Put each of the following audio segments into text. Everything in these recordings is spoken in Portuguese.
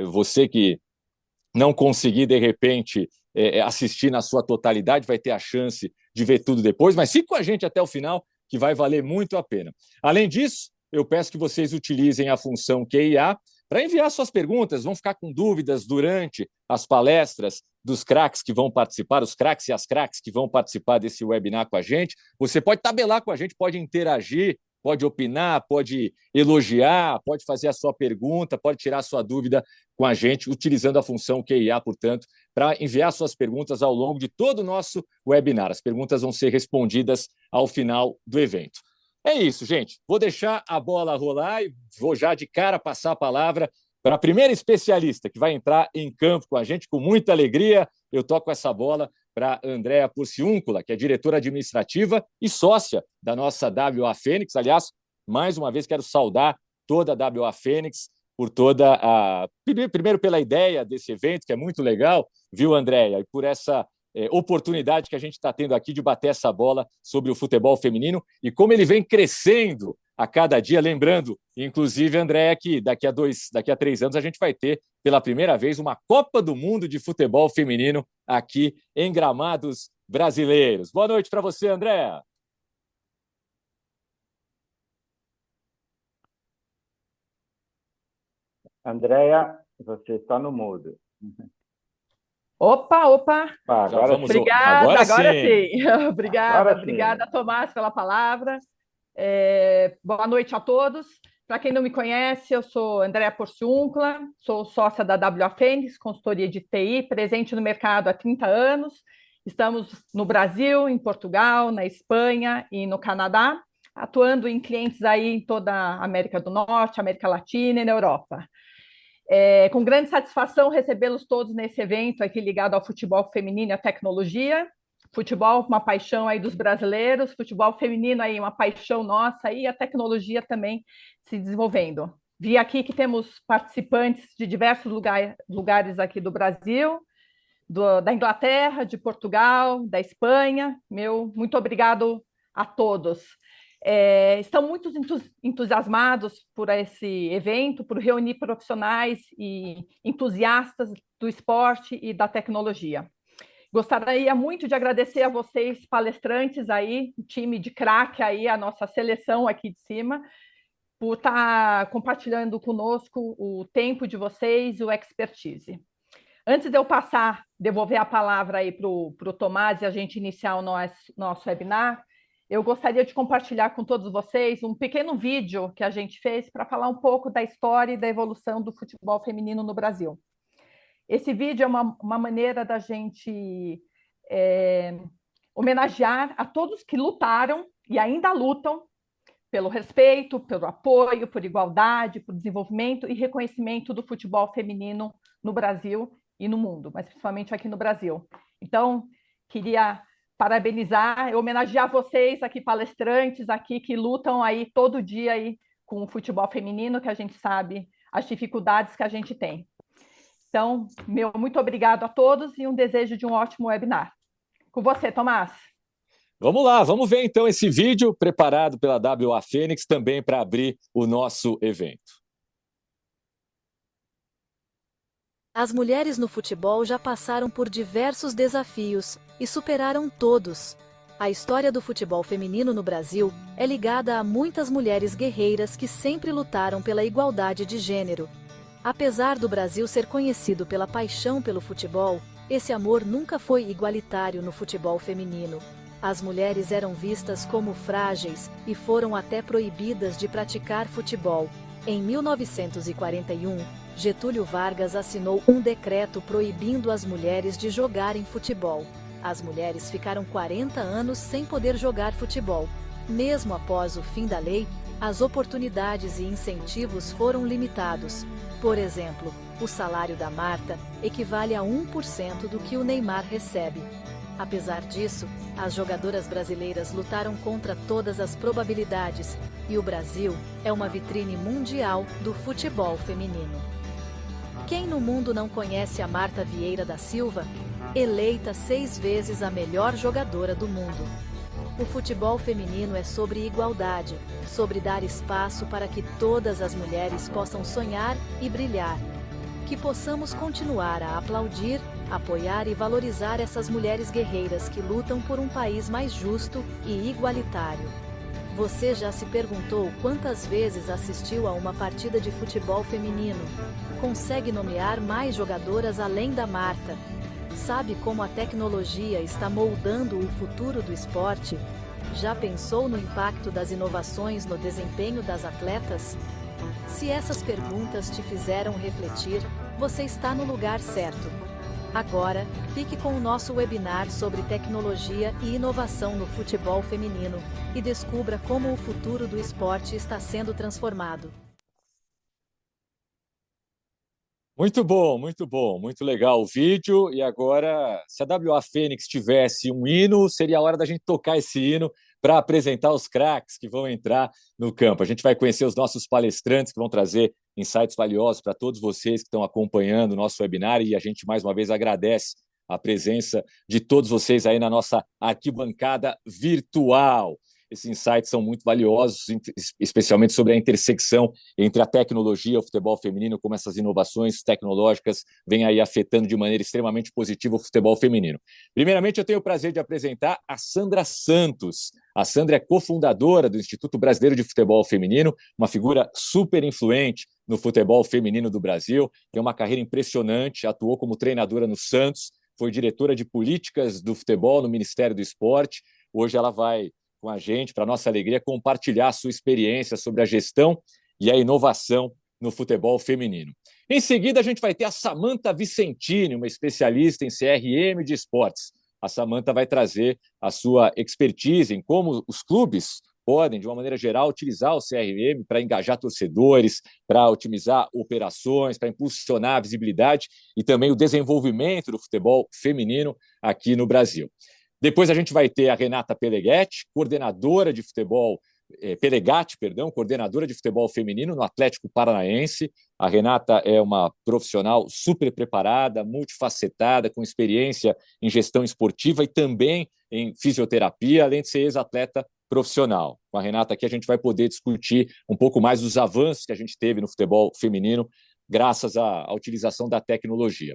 você que não conseguir, de repente, assistir na sua totalidade, vai ter a chance de ver tudo depois, mas fique com a gente até o final, que vai valer muito a pena. Além disso, eu peço que vocês utilizem a função QIA para enviar suas perguntas, vão ficar com dúvidas durante as palestras dos craques que vão participar, os craques e as craques que vão participar desse webinar com a gente. Você pode tabelar com a gente, pode interagir, pode opinar, pode elogiar, pode fazer a sua pergunta, pode tirar a sua dúvida com a gente, utilizando a função QIA, portanto, para enviar suas perguntas ao longo de todo o nosso webinar. As perguntas vão ser respondidas ao final do evento. É isso, gente. Vou deixar a bola rolar e vou já de cara passar a palavra para a primeira especialista que vai entrar em campo com a gente com muita alegria. Eu toco essa bola para Andréa Porciúncula, que é diretora administrativa e sócia da nossa WA Fênix. Aliás, mais uma vez quero saudar toda a WA Fênix por toda a... Primeiro pela ideia desse evento, que é muito legal, viu, Andréa? E por essa oportunidade que a gente está tendo aqui de bater essa bola sobre o futebol feminino e como ele vem crescendo a cada dia. Lembrando, inclusive, Andréa, que daqui a 3 anos a gente vai ter, pela primeira vez, uma Copa do Mundo de futebol feminino aqui em Gramados brasileiros. Boa noite para você, Andréa. Andréa, você está no mudo. Opa! Agora obrigada, agora sim. Agora sim. Obrigada, Tomás, pela palavra. Boa noite a todos. Para quem não me conhece, eu sou Andréa Porciúncula, sou sócia da WA Fênix, consultoria de TI, presente no mercado há 30 anos. Estamos no Brasil, em Portugal, na Espanha e no Canadá, atuando em clientes aí em toda a América do Norte, América Latina e na Europa. Com grande satisfação recebê-los todos nesse evento aqui ligado ao futebol feminino e à tecnologia. Futebol, uma paixão aí dos brasileiros, futebol feminino aí, uma paixão nossa e a tecnologia também se desenvolvendo. Vi aqui que temos participantes de diversos lugares aqui do Brasil, da Inglaterra, de Portugal, da Espanha. Muito obrigado a todos. Estão muito entusiasmados por esse evento, por reunir profissionais e entusiastas do esporte e da tecnologia. Gostaria muito de agradecer a vocês, palestrantes aí, o time de craque aí, a nossa seleção aqui de cima, por estar compartilhando conosco o tempo de vocês e o expertise. Antes de eu devolver a palavra aí para o Tomás e a gente iniciar o nosso webinar, eu gostaria de compartilhar com todos vocês um pequeno vídeo que a gente fez para falar um pouco da história e da evolução do futebol feminino no Brasil. Esse vídeo é uma maneira da gente homenagear a todos que lutaram e ainda lutam pelo respeito, pelo apoio, por igualdade, por desenvolvimento e reconhecimento do futebol feminino no Brasil e no mundo, mas principalmente aqui no Brasil. Então, queria parabenizar e homenagear vocês aqui, palestrantes aqui que lutam aí todo dia aí com o futebol feminino, que a gente sabe as dificuldades que a gente tem. Então, muito obrigado a todos e um desejo de um ótimo webinar. Com você, Tomás. Vamos lá, vamos ver então esse vídeo preparado pela WA Fênix também para abrir o nosso evento. As mulheres no futebol já passaram por diversos desafios e superaram todos. A história do futebol feminino no Brasil é ligada a muitas mulheres guerreiras que sempre lutaram pela igualdade de gênero. Apesar do Brasil ser conhecido pela paixão pelo futebol, esse amor nunca foi igualitário no futebol feminino. As mulheres eram vistas como frágeis e foram até proibidas de praticar futebol. Em 1941, Getúlio Vargas assinou um decreto proibindo as mulheres de jogarem futebol. As mulheres ficaram 40 anos sem poder jogar futebol. Mesmo após o fim da lei, as oportunidades e incentivos foram limitados. Por exemplo, o salário da Marta equivale a 1% do que o Neymar recebe. Apesar disso, as jogadoras brasileiras lutaram contra todas as probabilidades e o Brasil é uma vitrine mundial do futebol feminino. Quem no mundo não conhece a Marta Vieira da Silva? Eleita 6 vezes a melhor jogadora do mundo. O futebol feminino é sobre igualdade, sobre dar espaço para que todas as mulheres possam sonhar e brilhar. que possamos continuar a aplaudir, apoiar e valorizar essas mulheres guerreiras que lutam por um país mais justo e igualitário. Você já se perguntou quantas vezes assistiu a uma partida de futebol feminino? Consegue nomear mais jogadoras além da Marta? Sabe como a tecnologia está moldando o futuro do esporte? Já pensou no impacto das inovações no desempenho das atletas? Se essas perguntas te fizeram refletir, você está no lugar certo. Agora, fique com o nosso webinar sobre tecnologia e inovação no futebol feminino e descubra como o futuro do esporte está sendo transformado. Muito bom, muito legal o vídeo. E agora, se a WA Fênix tivesse um hino, seria a hora da gente tocar esse hino para apresentar os craques que vão entrar no campo. A gente vai conhecer os nossos palestrantes que vão trazer insights valiosos para todos vocês que estão acompanhando o nosso webinar, e a gente mais uma vez agradece a presença de todos vocês aí na nossa arquibancada virtual. Esses insights são muito valiosos, especialmente sobre a intersecção entre a tecnologia e o futebol feminino, como essas inovações tecnológicas vêm aí afetando de maneira extremamente positiva o futebol feminino. Primeiramente, eu tenho o prazer de apresentar a Sandra Santos. A Sandra é cofundadora do Instituto Brasileiro de Futebol Feminino, uma figura super influente no futebol feminino do Brasil, tem uma carreira impressionante, atuou como treinadora no Santos, foi diretora de políticas do futebol no Ministério do Esporte. Hoje ela vai com a gente, para nossa alegria, compartilhar a sua experiência sobre a gestão e a inovação no futebol feminino. Em seguida, a gente vai ter a Samantha Vicentini, uma especialista em CRM de esportes. A Samantha vai trazer a sua expertise em como os clubes podem, de uma maneira geral, utilizar o CRM para engajar torcedores, para otimizar operações, para impulsionar a visibilidade e também o desenvolvimento do futebol feminino aqui no Brasil. Depois a gente vai ter a Renata Pelegatti, coordenadora de futebol, coordenadora de futebol feminino no Atlético Paranaense. A Renata é uma profissional super preparada, multifacetada, com experiência em gestão esportiva e também em fisioterapia, além de ser ex-atleta profissional. Com a Renata aqui a gente vai poder discutir um pouco mais dos avanços que a gente teve no futebol feminino graças à utilização da tecnologia.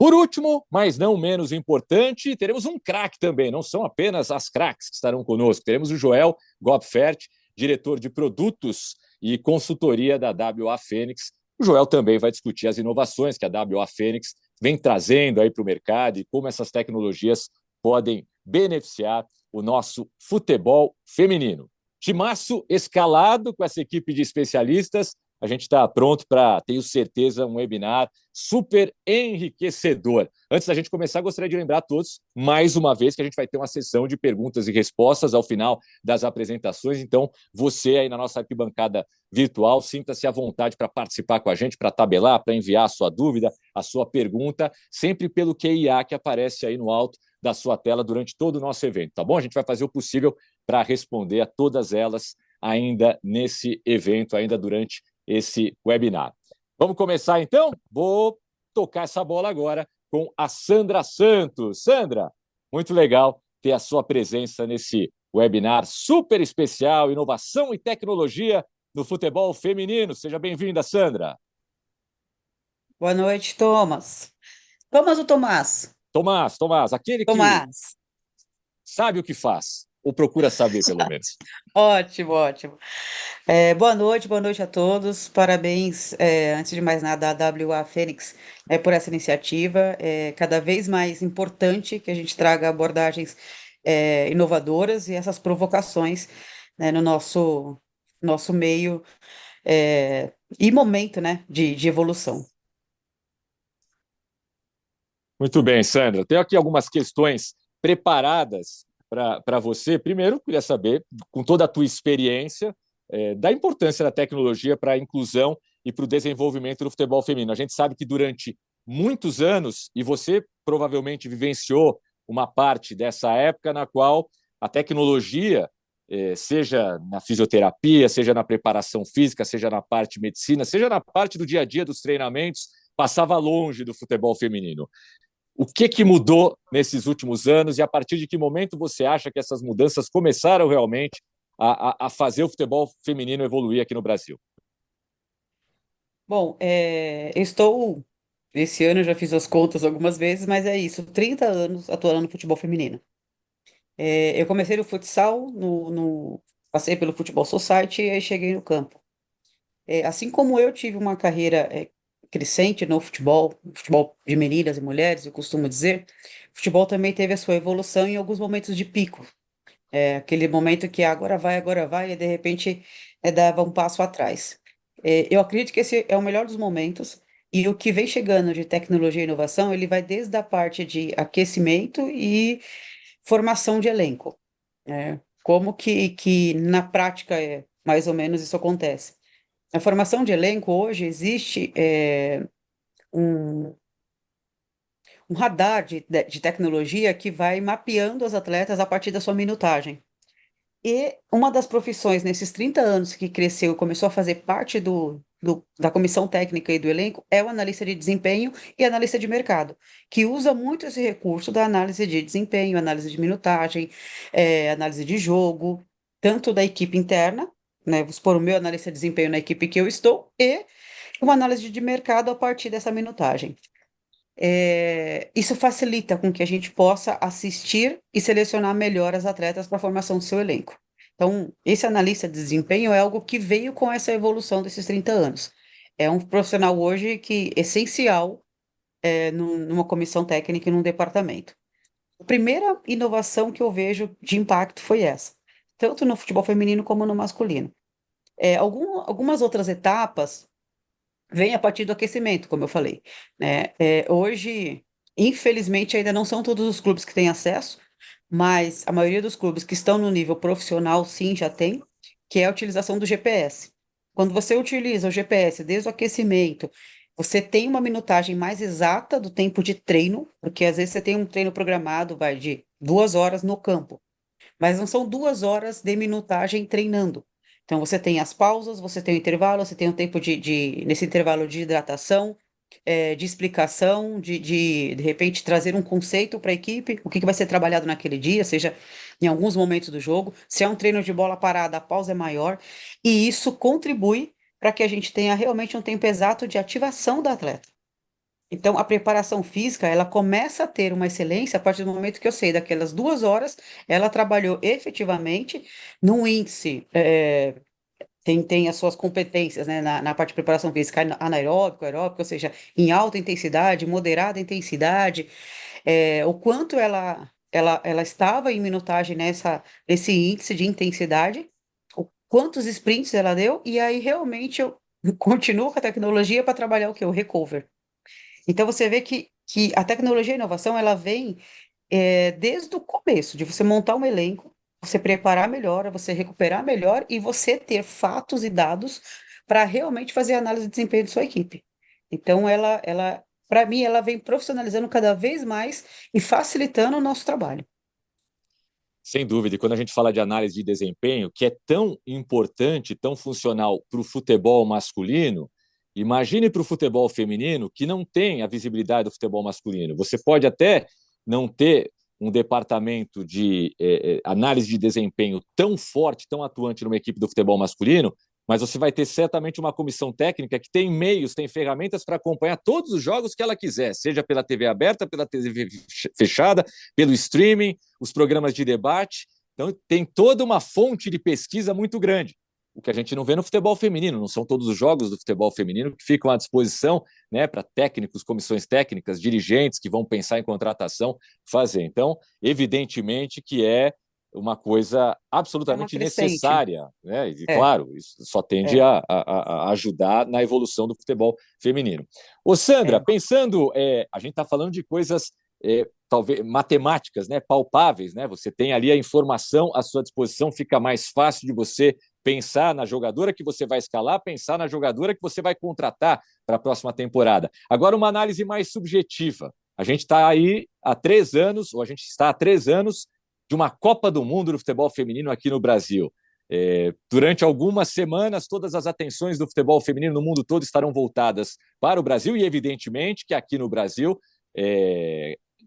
Por último, mas não menos importante, teremos um craque também, não são apenas as craques que estarão conosco, teremos o Joel Gopfert, diretor de produtos e consultoria da WA Fênix. O Joel também vai discutir as inovações que a WA Fênix vem trazendo aí para o mercado e como essas tecnologias podem beneficiar o nosso futebol feminino. Timaço escalado com essa equipe de especialistas. A gente está pronto para, tenho certeza, um webinar super enriquecedor. Antes da gente começar, gostaria de lembrar a todos, mais uma vez, que a gente vai ter uma sessão de perguntas e respostas ao final das apresentações. Então, você aí na nossa arquibancada virtual, sinta-se à vontade para participar com a gente, para tabelar, para enviar a sua dúvida, a sua pergunta, sempre pelo QIA que aparece aí no alto da sua tela durante todo o nosso evento, tá bom? A gente vai fazer o possível para responder a todas elas ainda nesse evento, ainda durante esse webinar. Vamos começar, então? Vou tocar essa bola agora com a Sandra Santos. Sandra, muito legal ter a sua presença nesse webinar super especial, inovação e tecnologia no futebol feminino. Seja bem-vinda, Sandra. Boa noite, Thomas. Thomas ou Tomás? Tomás, aquele Tomás. que sabe o que faz, ou procura saber, pelo menos. Ótimo, ótimo. Boa noite a todos. Parabéns, antes de mais nada, à WA Fênix por essa iniciativa. É cada vez mais importante que a gente traga abordagens inovadoras e essas provocações, né, no nosso meio e momento, né, de evolução. Muito bem, Sandra. Tenho aqui algumas questões preparadas para você. Primeiro, queria saber, com toda a tua experiência, da importância da tecnologia para a inclusão e para o desenvolvimento do futebol feminino. A gente sabe que durante muitos anos, e você provavelmente vivenciou uma parte dessa época na qual a tecnologia, seja na fisioterapia, seja na preparação física, seja na parte de medicina, seja na parte do dia a dia dos treinamentos, passava longe do futebol feminino. O que mudou nesses últimos anos e a partir de que momento você acha que essas mudanças começaram realmente a fazer o futebol feminino evoluir aqui no Brasil? Bom, eu estou Esse ano eu já fiz as contas algumas vezes, mas é isso, 30 anos atuando no futebol feminino. Eu comecei no futsal, passei pelo Futebol Society e aí cheguei no campo. Assim como eu tive uma carreira crescente no futebol de meninas e mulheres, eu costumo dizer, o futebol também teve a sua evolução em alguns momentos de pico. Aquele momento que agora vai, e de repente dava um passo atrás. Eu acredito que esse é o melhor dos momentos, e o que vem chegando de tecnologia e inovação, ele vai desde a parte de aquecimento e formação de elenco. Como que na prática mais ou menos isso acontece? Na formação de elenco, hoje existe um, um radar de tecnologia que vai mapeando os atletas a partir da sua minutagem. E uma das profissões nesses 30 anos que cresceu e começou a fazer parte da comissão técnica e do elenco é o analista de desempenho e analista de mercado, que usa muito esse recurso da análise de desempenho, análise de minutagem, análise de jogo, tanto da equipe interna, né, vou supor o meu analista de desempenho na equipe que eu estou, e uma análise de mercado a partir dessa minutagem. Isso facilita com que a gente possa assistir e selecionar melhor as atletas para a formação do seu elenco. Então, esse analista de desempenho é algo que veio com essa evolução desses 30 anos. É um profissional hoje que essencial numa comissão técnica e num departamento. A primeira inovação que eu vejo de impacto foi essa, tanto no futebol feminino como no masculino. Algumas outras etapas vem a partir do aquecimento, como eu falei, né? Hoje, infelizmente, ainda não são todos os clubes que têm acesso, mas a maioria dos clubes que estão no nível profissional, sim, já tem, que é a utilização do GPS. Quando você utiliza o GPS desde o aquecimento, você tem uma minutagem mais exata do tempo de treino, porque às vezes você tem um treino programado, vai de 2 horas no campo, mas não são 2 horas de minutagem treinando. Então, você tem as pausas, você tem o intervalo, você tem o tempo nesse intervalo de hidratação, de explicação, de repente trazer um conceito para a equipe, o que vai ser trabalhado naquele dia, seja em alguns momentos do jogo. Se é um treino de bola parada, a pausa é maior, e isso contribui para que a gente tenha realmente um tempo exato de ativação da atleta. Então, a preparação física, ela começa a ter uma excelência a partir do momento que eu sei, daquelas 2 horas, ela trabalhou efetivamente num índice, tem as suas competências, né, na parte de preparação física, anaeróbico, aeróbico, ou seja, em alta intensidade, moderada intensidade, o quanto ela estava em minutagem nesse índice de intensidade, quantos sprints ela deu, e aí realmente eu continuo com a tecnologia para trabalhar o quê? O recover. Então, você vê que a tecnologia e a inovação, ela vem desde o começo, de você montar um elenco, você preparar melhor, você recuperar melhor e você ter fatos e dados para realmente fazer a análise de desempenho de sua equipe. Então, para mim, ela vem profissionalizando cada vez mais e facilitando o nosso trabalho. Sem dúvida, e quando a gente fala de análise de desempenho, que é tão importante, tão funcional para o futebol masculino, imagine para o futebol feminino que não tem a visibilidade do futebol masculino. Você pode até não ter um departamento de análise de desempenho tão forte, tão atuante numa equipe do futebol masculino, mas você vai ter certamente uma comissão técnica que tem meios, tem ferramentas para acompanhar todos os jogos que ela quiser, seja pela TV aberta, pela TV fechada, pelo streaming, os programas de debate. Então, tem toda uma fonte de pesquisa muito grande. O que a gente não vê no futebol feminino, não são todos os jogos do futebol feminino que ficam à disposição, né, para técnicos, comissões técnicas, dirigentes que vão pensar em contratação fazer. Então, evidentemente que é uma coisa absolutamente necessária, né? E claro, isso só tende a ajudar na evolução do futebol feminino. Ô Sandra, pensando, a gente está falando de coisas talvez matemáticas, né, palpáveis, né? Você tem ali a informação à sua disposição, fica mais fácil de você pensar na jogadora que você vai escalar, pensar na jogadora que você vai contratar para a próxima temporada. Agora, uma análise mais subjetiva. A gente está aí há 3 anos, ou a gente está há 3 anos de uma Copa do Mundo do futebol feminino aqui no Brasil. Durante algumas semanas, todas as atenções do futebol feminino no mundo todo estarão voltadas para o Brasil e, evidentemente, que aqui no Brasil,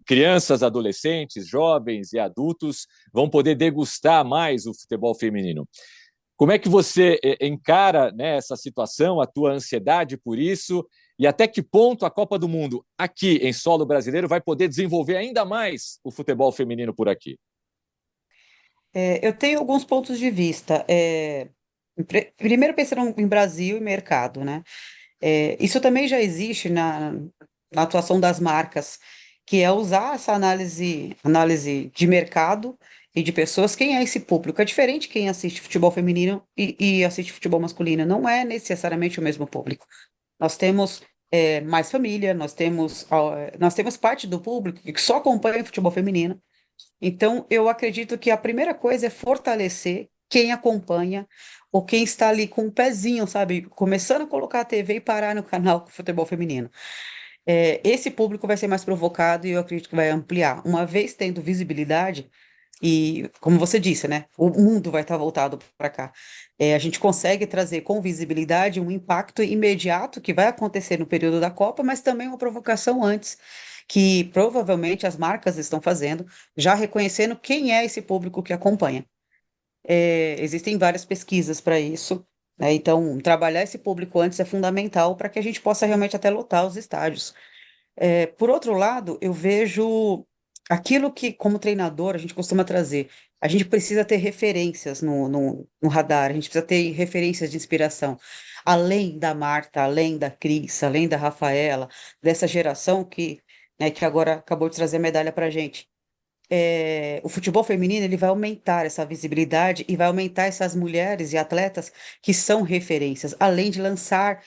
crianças, adolescentes, jovens e adultos vão poder degustar mais o futebol feminino. Como é que você encara, né, essa situação, a tua ansiedade por isso e até que ponto a Copa do Mundo aqui em solo brasileiro vai poder desenvolver ainda mais o futebol feminino por aqui? Eu tenho alguns pontos de vista. Primeiro, pensando em Brasil e mercado, né? Isso também já existe na atuação das marcas, que é usar essa análise de mercado e de pessoas. Quem é esse público? É diferente quem assiste futebol feminino e assiste futebol masculino. Não é necessariamente o mesmo público. Nós temos mais família, nós temos parte do público que só acompanha futebol feminino. Então, eu acredito que a primeira coisa é fortalecer quem acompanha ou quem está ali com o pezinho, sabe? Começando a colocar a TV e parar no canal com futebol feminino. Esse público vai ser mais provocado e eu acredito que vai ampliar. Uma vez tendo visibilidade, e como você disse, né? O mundo vai estar voltado para cá. A gente consegue trazer com visibilidade um impacto imediato que vai acontecer no período da Copa, mas também uma provocação antes, que provavelmente as marcas estão fazendo, já reconhecendo quem é esse público que acompanha. Existem várias pesquisas para isso, né? Então, trabalhar esse público antes é fundamental para que a gente possa realmente até lotar os estádios. Por outro lado, eu vejo aquilo que, como treinador, a gente costuma trazer. A gente precisa ter referências no radar, a gente precisa ter referências de inspiração. Além da Marta, além da Cris, além da Rafaela, dessa geração que agora acabou de trazer a medalha para a gente. O futebol feminino ele vai aumentar essa visibilidade e vai aumentar essas mulheres e atletas que são referências, além de lançar,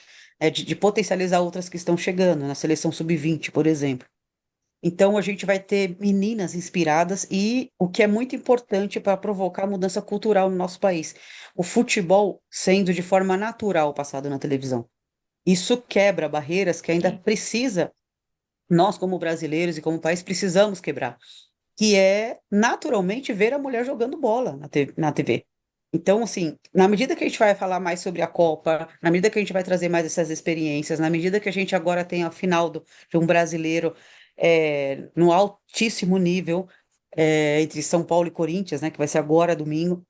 de potencializar outras que estão chegando, na seleção sub-20, por exemplo. Então, a gente vai ter meninas inspiradas e o que é muito importante para provocar mudança cultural no nosso país, o futebol sendo de forma natural passado na televisão. Isso quebra barreiras que ainda precisa, nós como brasileiros e como país, precisamos quebrar, que é naturalmente ver a mulher jogando bola na TV. Então, assim, na medida que a gente vai falar mais sobre a Copa, na medida que a gente vai trazer mais essas experiências, na medida que a gente agora tem a final de um brasileiro no altíssimo nível, entre São Paulo e Corinthians, né, que vai ser agora domingo,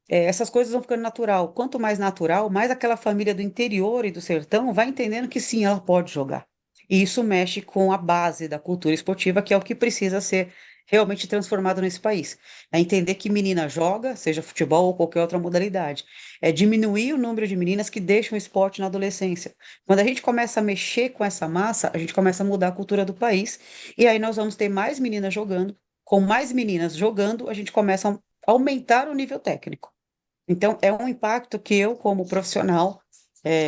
essas coisas vão ficando natural. Quanto mais natural, mais aquela família do interior e do sertão vai entendendo que sim, ela pode jogar. E isso mexe com a base da cultura esportiva, que é o que precisa ser realmente transformado nesse país. É entender que menina joga, seja futebol ou qualquer outra modalidade. É diminuir o número de meninas que deixam o esporte na adolescência. Quando a gente começa a mexer com essa massa, a gente começa a mudar a cultura do país, e aí nós vamos ter mais meninas jogando. Com mais meninas jogando, a gente começa a aumentar o nível técnico. Então, é um impacto que eu, como profissional,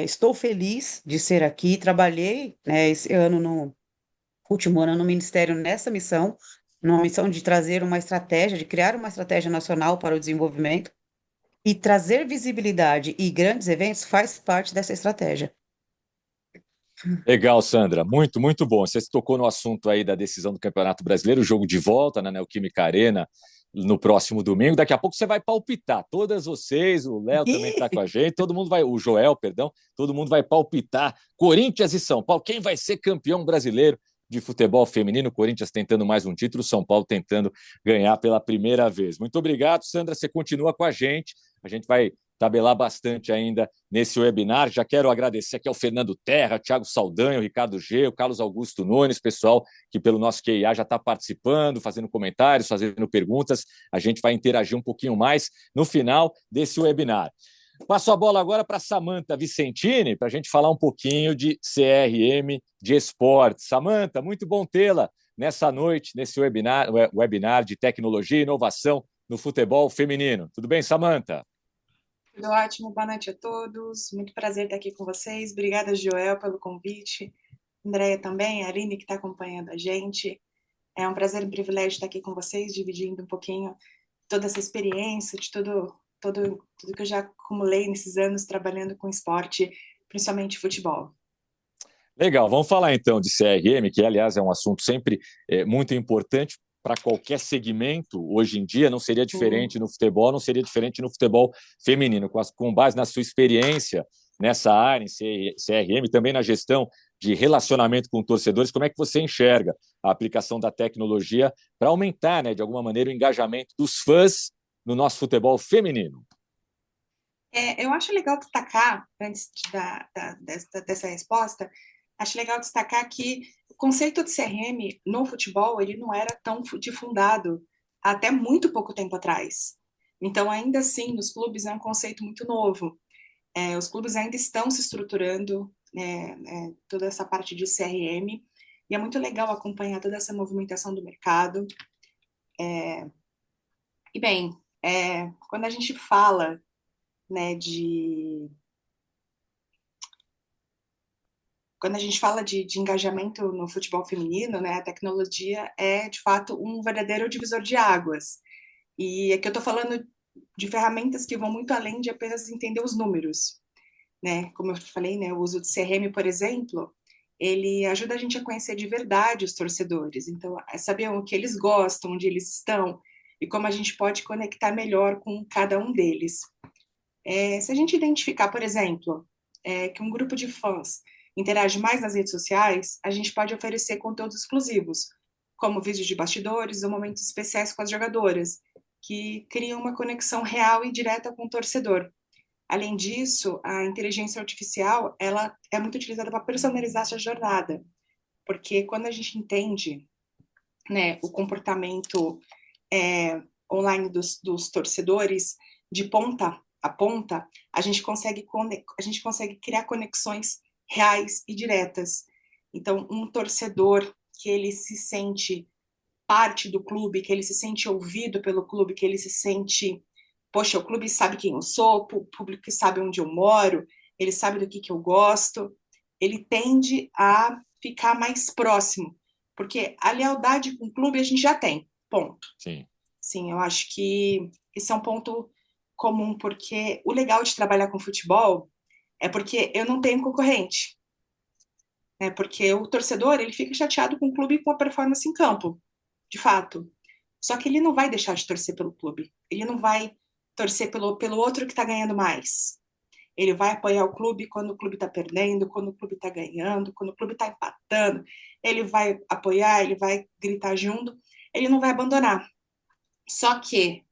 estou feliz de ser aqui. Trabalhei, né, esse ano, no último ano, no Ministério, nessa missão, numa missão de trazer uma estratégia, de criar uma estratégia nacional para o desenvolvimento, e trazer visibilidade e grandes eventos faz parte dessa estratégia. Legal, Sandra. Muito, muito bom. Você tocou no assunto aí da decisão do Campeonato Brasileiro, o jogo de volta na Neoquímica Arena no próximo domingo. Daqui a pouco você vai palpitar. Todas vocês, o Léo também está com a gente, todo mundo vai, o Joel, perdão, todo mundo vai palpitar. Corinthians e São Paulo, quem vai ser campeão brasileiro de futebol feminino? Corinthians tentando mais um título, São Paulo tentando ganhar pela primeira vez. Muito obrigado, Sandra. Você continua com a gente. A gente vai tabelar bastante ainda nesse webinar. Já quero agradecer aqui ao Fernando Terra, Thiago Saldanha, o Ricardo G, o Carlos Augusto Nunes, pessoal que pelo nosso QIA já está participando, fazendo comentários, fazendo perguntas. A gente vai interagir um pouquinho mais no final desse webinar. Passo a bola agora para a Samantha Vicentini, para a gente falar um pouquinho de CRM de esportes. Samantha, muito bom tê-la nessa noite, nesse webinar de tecnologia e inovação no futebol feminino. Tudo bem, Samantha? Tudo ótimo, boa noite a todos. Muito prazer estar aqui com vocês. Obrigada, Joel, pelo convite. Andréia também, a Aline, que está acompanhando a gente. É um prazer e um privilégio estar aqui com vocês, dividindo um pouquinho toda essa experiência, de tudo que eu já acumulei nesses anos trabalhando com esporte, principalmente futebol. Legal, vamos falar então de CRM, que aliás é um assunto sempre muito importante para qualquer segmento hoje em dia, não seria diferente no futebol, não seria diferente no futebol feminino. Com base na sua experiência nessa área, em CRM, também na gestão de relacionamento com torcedores, como é que você enxerga a aplicação da tecnologia para aumentar, né, de alguma maneira, o engajamento dos fãs no nosso futebol feminino? Eu acho legal destacar, antes dessa resposta, acho legal destacar que o conceito de CRM no futebol ele não era tão difundado até muito pouco tempo atrás. Então, ainda assim, nos clubes é um conceito muito novo. Os clubes ainda estão se estruturando, toda essa parte de CRM, e é muito legal acompanhar toda essa movimentação do mercado. E, bem, quando a gente fala, né, quando a gente fala de engajamento no futebol feminino, né, a tecnologia é, de fato, um verdadeiro divisor de águas. E aqui eu estou falando de ferramentas que vão muito além de apenas entender os números, né? Como eu falei, né, o uso de CRM, por exemplo, ele ajuda a gente a conhecer de verdade os torcedores. Então, saber o que eles gostam, onde eles estão, e como a gente pode conectar melhor com cada um deles. Se a gente identificar, por exemplo, que um grupo de fãs interage mais nas redes sociais, a gente pode oferecer conteúdos exclusivos, como vídeos de bastidores ou momentos especiais com as jogadoras, que criam uma conexão real e direta com o torcedor. Além disso, a inteligência artificial ela é muito utilizada para personalizar essa jornada, porque quando a gente entende, né, o comportamento online dos torcedores de ponta a ponta, a gente consegue criar conexões reais e diretas. Então, um torcedor que ele se sente parte do clube, que ele se sente ouvido pelo clube, que ele se sente, poxa, o clube sabe quem eu sou, o público sabe onde eu moro, ele sabe do que eu gosto, ele tende a ficar mais próximo, porque a lealdade com o clube a gente já tem, ponto. Sim, eu acho que esse é um ponto comum, porque o legal de trabalhar com futebol é porque eu não tenho concorrente, né? Porque o torcedor ele fica chateado com o clube e com a performance em campo, de fato. Só que ele não vai deixar de torcer pelo clube. Ele não vai torcer pelo outro que está ganhando mais. Ele vai apoiar o clube quando o clube está perdendo, quando o clube está ganhando, quando o clube está empatando. Ele vai apoiar, ele vai gritar junto. Ele não vai abandonar. Só que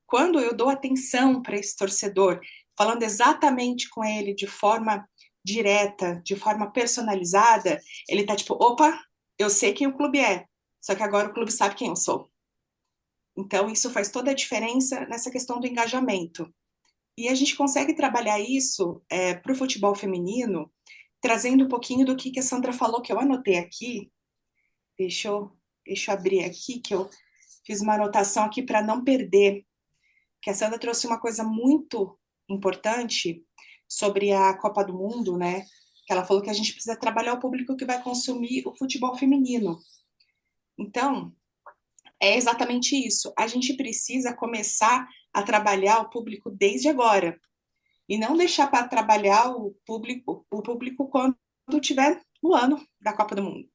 quando eu dou atenção para esse torcedor, falando exatamente com ele de forma direta, de forma personalizada, ele tá tipo, opa, eu sei quem o clube é, só que agora o clube sabe quem eu sou. Então, isso faz toda a diferença nessa questão do engajamento. E a gente consegue trabalhar isso para o futebol feminino, trazendo um pouquinho do que a Sandra falou, que eu anotei aqui. Deixa eu abrir aqui, que eu fiz uma anotação aqui para não perder. Que a Sandra trouxe uma coisa muito importante sobre a Copa do Mundo, né? Que ela falou que a gente precisa trabalhar o público que vai consumir o futebol feminino. Então, é exatamente isso. A gente precisa começar a trabalhar o público desde agora. E não deixar para trabalhar o público quando estiver no ano da Copa do Mundo.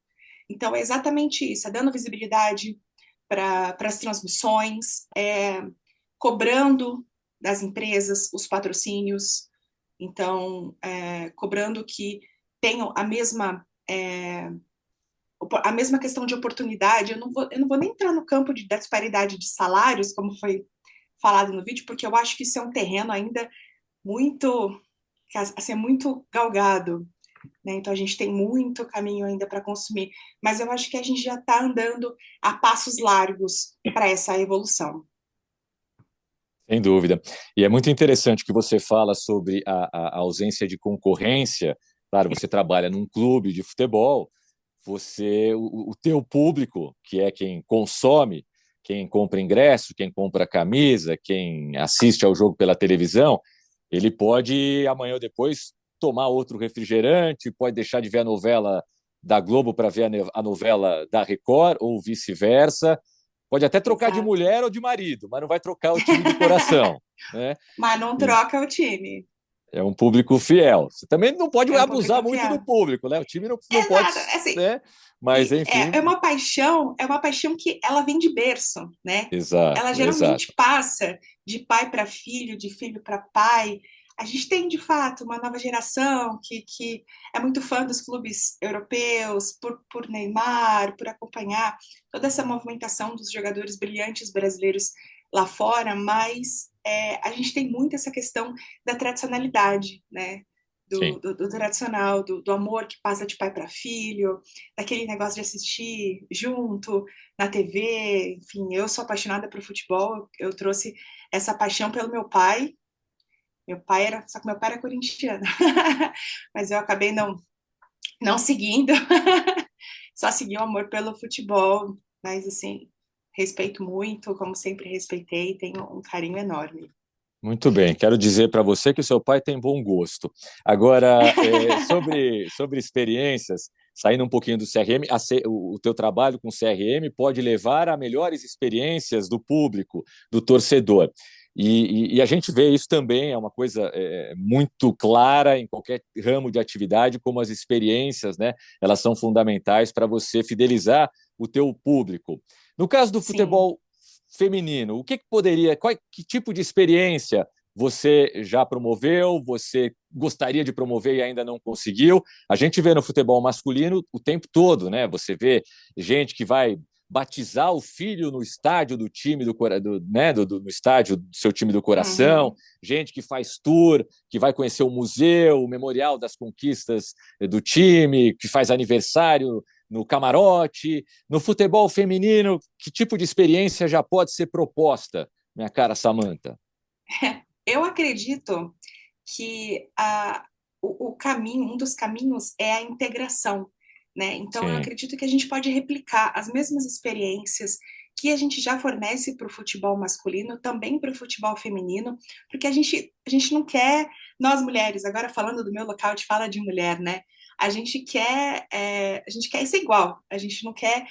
Então, é exatamente isso. É dando visibilidade para as transmissões, cobrando das empresas os patrocínios, então, cobrando que tenham a mesma questão de oportunidade. Eu não vou nem entrar no campo da disparidade de salários, como foi falado no vídeo, porque eu acho que isso é um terreno ainda muito, assim, muito galgado, né? Então, a gente tem muito caminho ainda para consumir, mas eu acho que a gente já está andando a passos largos para essa evolução. Sem dúvida. E é muito interessante que você fala sobre a ausência de concorrência. Claro, você trabalha num clube de futebol, o teu público, que é quem consome, quem compra ingresso, quem compra camisa, quem assiste ao jogo pela televisão, ele pode, amanhã ou depois, tomar outro refrigerante, pode deixar de ver a novela da Globo para ver a novela da Record, ou vice-versa. Pode até trocar de mulher ou de marido, mas não vai trocar o time do coração. Né? Mas não troca o time. É um público fiel. Você também não pode abusar muito do público, né? O time não pode. Assim, né? Mas, enfim. É uma paixão que ela vem de berço, né? Exato. Ela geralmente passa de pai para filho, de filho para pai. A gente tem, de fato, uma nova geração que é muito fã dos clubes europeus, por Neymar, por acompanhar toda essa movimentação dos jogadores brilhantes brasileiros lá fora, mas a gente tem muito essa questão da tradicionalidade, né? Sim. do tradicional, do amor que passa de pai para filho, daquele negócio de assistir junto na TV. Enfim, eu sou apaixonada por futebol, eu trouxe essa paixão pelo meu pai. Só que meu pai era corintiano, mas eu acabei não seguindo, só segui o amor pelo futebol, mas assim, respeito muito, como sempre respeitei, tenho um carinho enorme. Muito bem, quero dizer para você que o seu pai tem bom gosto. Agora, sobre experiências, saindo um pouquinho do CRM, o teu trabalho com o CRM pode levar a melhores experiências do público, do torcedor. E a gente vê isso também, é uma coisa muito clara em qualquer ramo de atividade, como as experiências, né, elas são fundamentais para você fidelizar o teu público. No caso do Sim. futebol feminino, o que poderia, que tipo de experiência você já promoveu, você gostaria de promover e ainda não conseguiu? A gente vê no futebol masculino o tempo todo, né? Você vê gente que vai batizar o filho no estádio do time no estádio do seu time do coração, gente que faz tour, que vai conhecer o museu, o memorial das conquistas do time, que faz aniversário no camarote. No futebol feminino, que tipo de experiência já pode ser proposta, minha cara Samantha? Eu acredito que o caminho, um dos caminhos é a integração, né? Então, eu acredito que a gente pode replicar as mesmas experiências que a gente já fornece para o futebol masculino, também para o futebol feminino, porque a gente não quer, nós mulheres, agora falando do meu local de fala de mulher, né? A gente quer ser igual, a gente não quer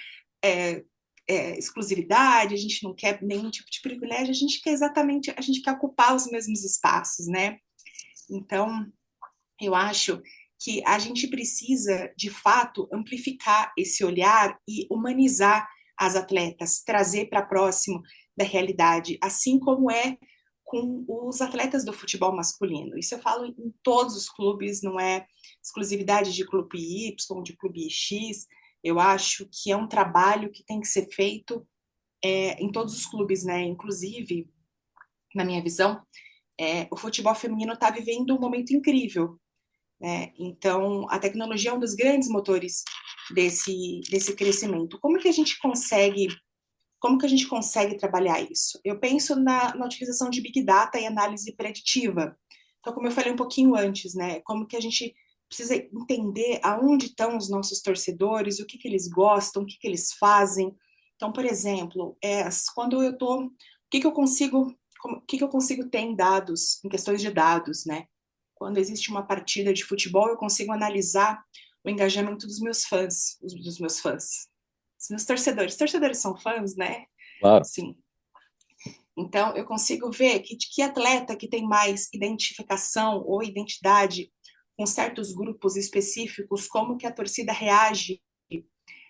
exclusividade, a gente não quer nenhum tipo de privilégio, a gente quer ocupar os mesmos espaços, né? Então, eu acho que a gente precisa, de fato, amplificar esse olhar e humanizar as atletas, trazer para próximo da realidade, assim como é com os atletas do futebol masculino. Isso eu falo em todos os clubes, não é exclusividade de clube Y, de clube X. Eu acho que é um trabalho que tem que ser feito em todos os clubes, né? Inclusive, na minha visão, o futebol feminino está vivendo um momento incrível, né? Então, a tecnologia é um dos grandes motores desse crescimento. Como que a gente consegue trabalhar isso? Eu penso na utilização de Big Data e análise preditiva. Então, como eu falei um pouquinho antes, né? Como que a gente precisa entender aonde estão os nossos torcedores, o que eles gostam, o que eles fazem. Então, por exemplo, quando eu estou... O que eu consigo ter em dados, em questões de dados, né? Quando existe uma partida de futebol, eu consigo analisar o engajamento dos meus fãs, dos meus torcedores. Torcedores são fãs, né? Claro. Sim. Então, eu consigo ver que atleta que tem mais identificação ou identidade com certos grupos específicos, como que a torcida reage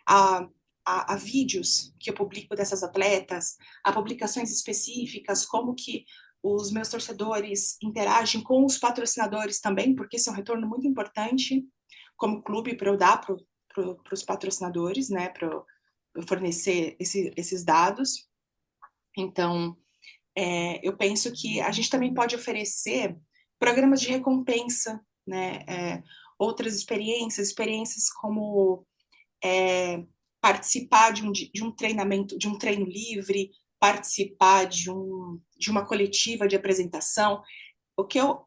a vídeos que eu publico dessas atletas, a publicações específicas, como que os meus torcedores interagem com os patrocinadores também, porque isso é um retorno muito importante como clube para eu dar para os patrocinadores, né, para eu fornecer esses dados. Então, eu penso que a gente também pode oferecer programas de recompensa, né, outras experiências como participar de um treinamento, de um treino livre, participar de uma coletiva de apresentação. O que eu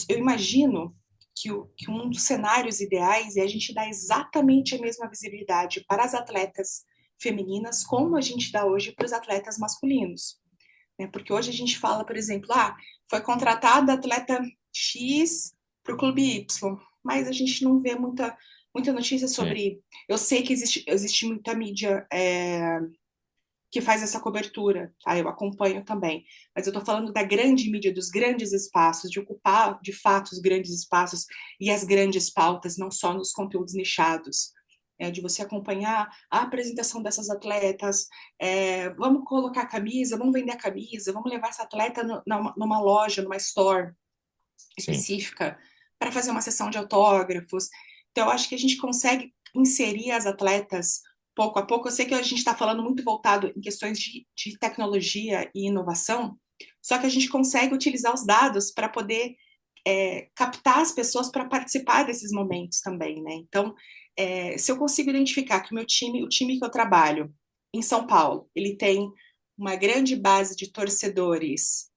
imagino que um dos cenários ideais é a gente dar exatamente a mesma visibilidade para as atletas femininas como a gente dá hoje para os atletas masculinos. Né? Porque hoje a gente fala, por exemplo, foi contratada a atleta X para o clube Y, mas a gente não vê muita notícia sobre... Sim. Eu sei que existe muita mídia que faz essa cobertura, tá? Eu acompanho também, mas eu estou falando da grande mídia, dos grandes espaços, de ocupar, de fato, os grandes espaços e as grandes pautas, não só nos conteúdos nichados, de você acompanhar a apresentação dessas atletas, vamos colocar a camisa, vamos vender a camisa, vamos levar essa atleta numa loja, numa store específica, para fazer uma sessão de autógrafos. Então, eu acho que a gente consegue inserir as atletas pouco a pouco. Eu sei que a gente está falando muito voltado em questões de tecnologia e inovação, só que a gente consegue utilizar os dados para poder captar as pessoas para participar desses momentos também, né? Então, se eu consigo identificar que o time que eu trabalho em São Paulo, ele tem uma grande base de torcedores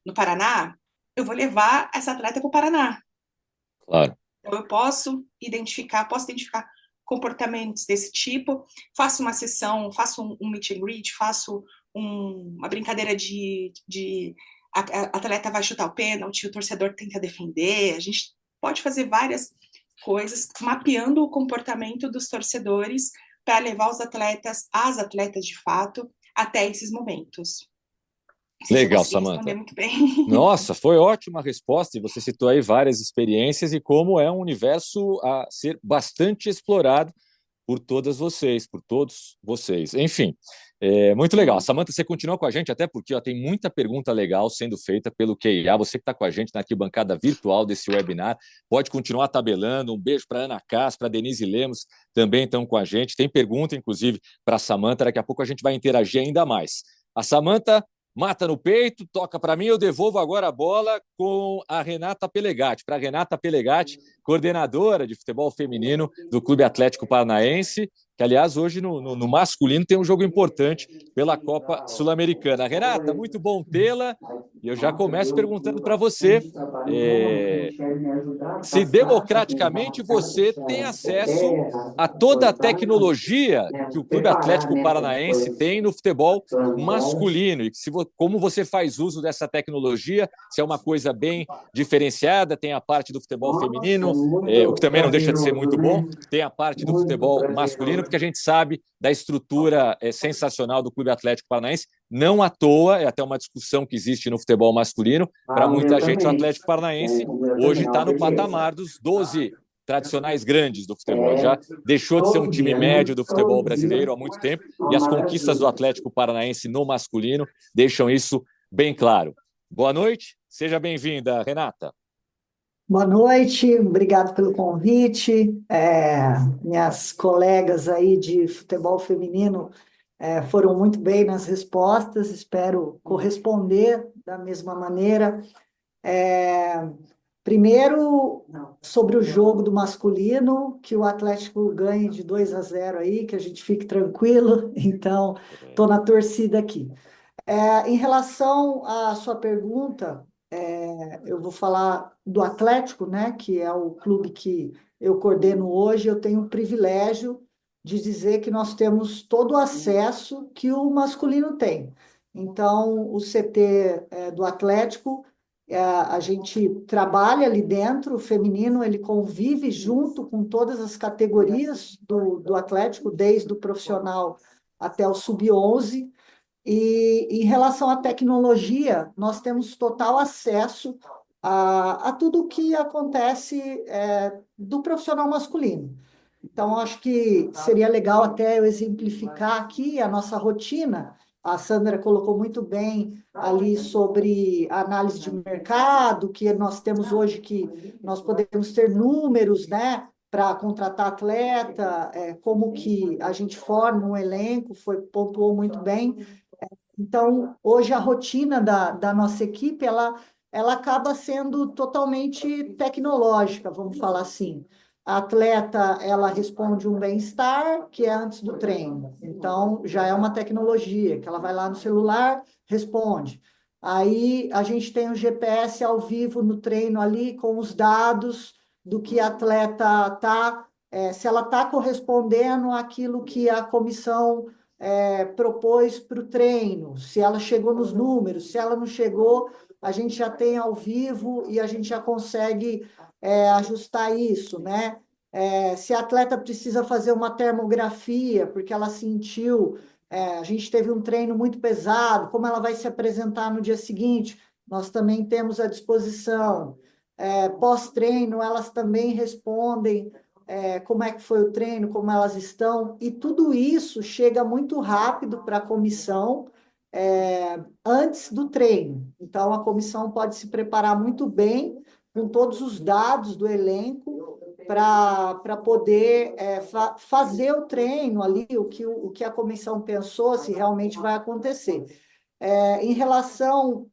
no Paraná, eu vou levar essa atleta para o Paraná. Claro. Então, eu posso identificar comportamentos desse tipo, faço uma sessão, faço um meet and greet, faço uma brincadeira a atleta vai chutar o pênalti, o torcedor tenta defender, a gente pode fazer várias coisas, mapeando o comportamento dos torcedores para levar as atletas de fato, até esses momentos. Legal, Samantha. Muito bem. Nossa, foi ótima a resposta, e você citou aí várias experiências e como é um universo a ser bastante explorado por todos vocês. Enfim, muito legal. Samantha, você continua com a gente, até porque tem muita pergunta legal sendo feita pelo QIA. Você que está com a gente na arquibancada virtual desse webinar, pode continuar tabelando. Um beijo para Ana Cás, para Denise Lemos, também estão com a gente. Tem pergunta, inclusive, para a Samantha. Daqui a pouco a gente vai interagir ainda mais. A Samantha mata no peito, toca para mim, eu devolvo agora a bola com a Renata Pelegatti. Para a Renata Pelegatti, coordenadora de futebol feminino do Clube Atlético Paranaense, que, aliás, hoje no masculino tem um jogo importante pela Copa Sul-Americana. Renata, muito bom tê-la, e eu já começo perguntando para você se democraticamente você tem acesso a toda a tecnologia que o Clube Atlético Paranaense tem no futebol masculino, e como você faz uso dessa tecnologia, se é uma coisa bem diferenciada, tem a parte do futebol feminino, o que também não deixa de ser muito bom, tem a parte do futebol masculino, porque a gente sabe da estrutura sensacional do Clube Atlético Paranaense. Não à toa, é até uma discussão que existe no futebol masculino, para muita gente o Atlético Paranaense hoje está no patamar dos 12 tradicionais grandes do futebol. Já deixou de ser um time médio do futebol brasileiro há muito tempo, e as conquistas do Atlético Paranaense no masculino deixam isso bem claro. Boa noite, seja bem-vinda, Renata. Boa noite, obrigado pelo convite. Minhas colegas aí de futebol feminino foram muito bem nas respostas, espero corresponder da mesma maneira. Primeiro, sobre o jogo do masculino, que o Atlético ganhe de 2-0 aí, que a gente fique tranquilo, então estou na torcida aqui. Em relação à sua pergunta, eu vou falar do Atlético, né, que é o clube que eu coordeno hoje. Eu tenho o privilégio de dizer que nós temos todo o acesso que o masculino tem. Então, o CT do Atlético, a gente trabalha ali dentro, o feminino, ele convive junto com todas as categorias do Atlético, desde o profissional até o sub-11. E em relação à tecnologia, nós temos total acesso a tudo o que acontece do profissional masculino. Então, acho que seria legal até eu exemplificar aqui a nossa rotina. A Sandra colocou muito bem ali sobre a análise de mercado, que nós temos hoje, que nós podemos ter números, né, para contratar atleta, como que a gente forma um elenco, pontuou muito bem. Então, hoje a rotina da nossa equipe, ela acaba sendo totalmente tecnológica, vamos falar assim. A atleta, ela responde um bem-estar, que é antes do treino. Então, já é uma tecnologia, que ela vai lá no celular, responde. Aí, a gente tem o GPS ao vivo no treino ali, com os dados do que a atleta está, se ela está correspondendo àquilo que a comissão propôs para o treino, se ela chegou nos números, se ela não chegou, a gente já tem ao vivo e a gente já consegue ajustar isso, né? Se a atleta precisa fazer uma termografia, porque ela sentiu, a gente teve um treino muito pesado, como ela vai se apresentar no dia seguinte, nós também temos à disposição. Pós-treino, elas também respondem como é que foi o treino, como elas estão, e tudo isso chega muito rápido para a comissão antes do treino. Então, a comissão pode se preparar muito bem com todos os dados do elenco para poder fazer o treino ali, o que a comissão pensou, se realmente vai acontecer. Em relação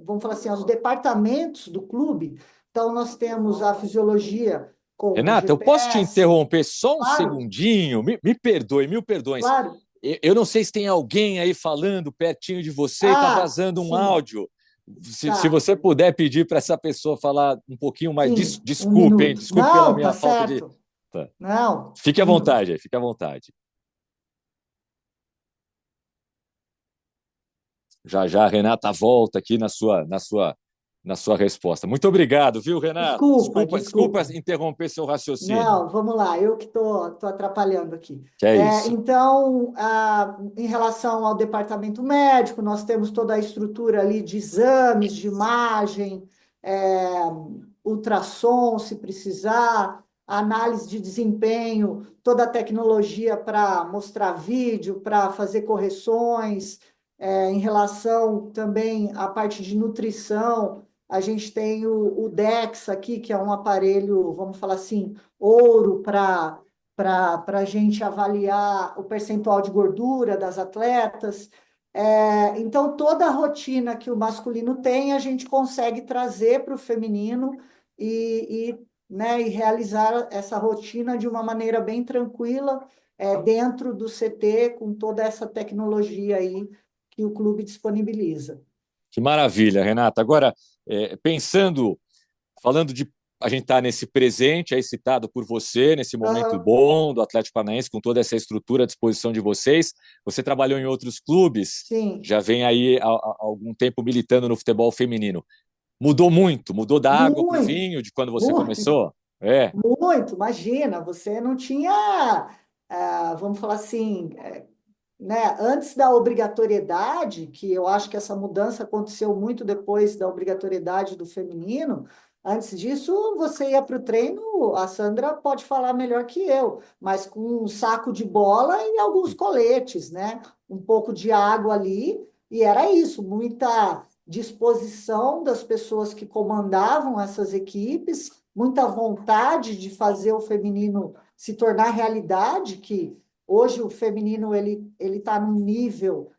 vamos falar assim, aos departamentos do clube, então nós temos a fisiologia com o Renata, eu posso te GPS, interromper só um claro, segundinho? Me perdoe, mil perdões. claro. Eu não sei se tem alguém aí falando pertinho de você e está Ah, vazando um sim, áudio. Se tá, você puder pedir para essa pessoa falar um pouquinho mais. sim, um Desculpe, hein? minuto. Desculpe pela Não, tá minha falta de. certo. Tá. Não, Fique um à minuto. vontade aí, fique à vontade. Já já a Renata volta aqui na sua resposta. Muito obrigado, viu, Renata? Desculpa, Desculpa desculpa. interromper seu raciocínio. Não, vamos lá, eu que tô atrapalhando aqui. Que é isso. Então, em relação ao departamento médico, nós temos toda a estrutura ali de exames, de imagem, é, ultrassom, se precisar, análise de desempenho, toda a tecnologia para mostrar vídeo, para fazer correções, em relação também à parte de nutrição. A gente tem o DEX aqui, que é um aparelho, vamos falar assim, ouro para a gente avaliar o percentual de gordura das atletas. Então, toda a rotina que o masculino tem, a gente consegue trazer para o feminino né, e realizar essa rotina de uma maneira bem tranquila, dentro do CT, com toda essa tecnologia aí que o clube disponibiliza. Que maravilha, Renata. Agora, falando de. A gente está nesse presente, aí citado por você, nesse momento Aham, bom do Atlético Paranaense, com toda essa estrutura à disposição de vocês. Você trabalhou em outros clubes, sim, já vem aí há algum tempo militando no futebol feminino. Mudou muito, mudou da água para o muito, vinho de quando você muito. começou? É. Muito, imagina, você não tinha, vamos falar assim, né, antes da obrigatoriedade, que eu acho que essa mudança aconteceu muito depois da obrigatoriedade do feminino, antes disso você ia para o treino, a Sandra pode falar melhor que eu, mas com um saco de bola e alguns coletes, né? Um pouco de água ali, e era isso, muita disposição das pessoas que comandavam essas equipes, muita vontade de fazer o feminino se tornar realidade, que hoje o feminino ele está num nível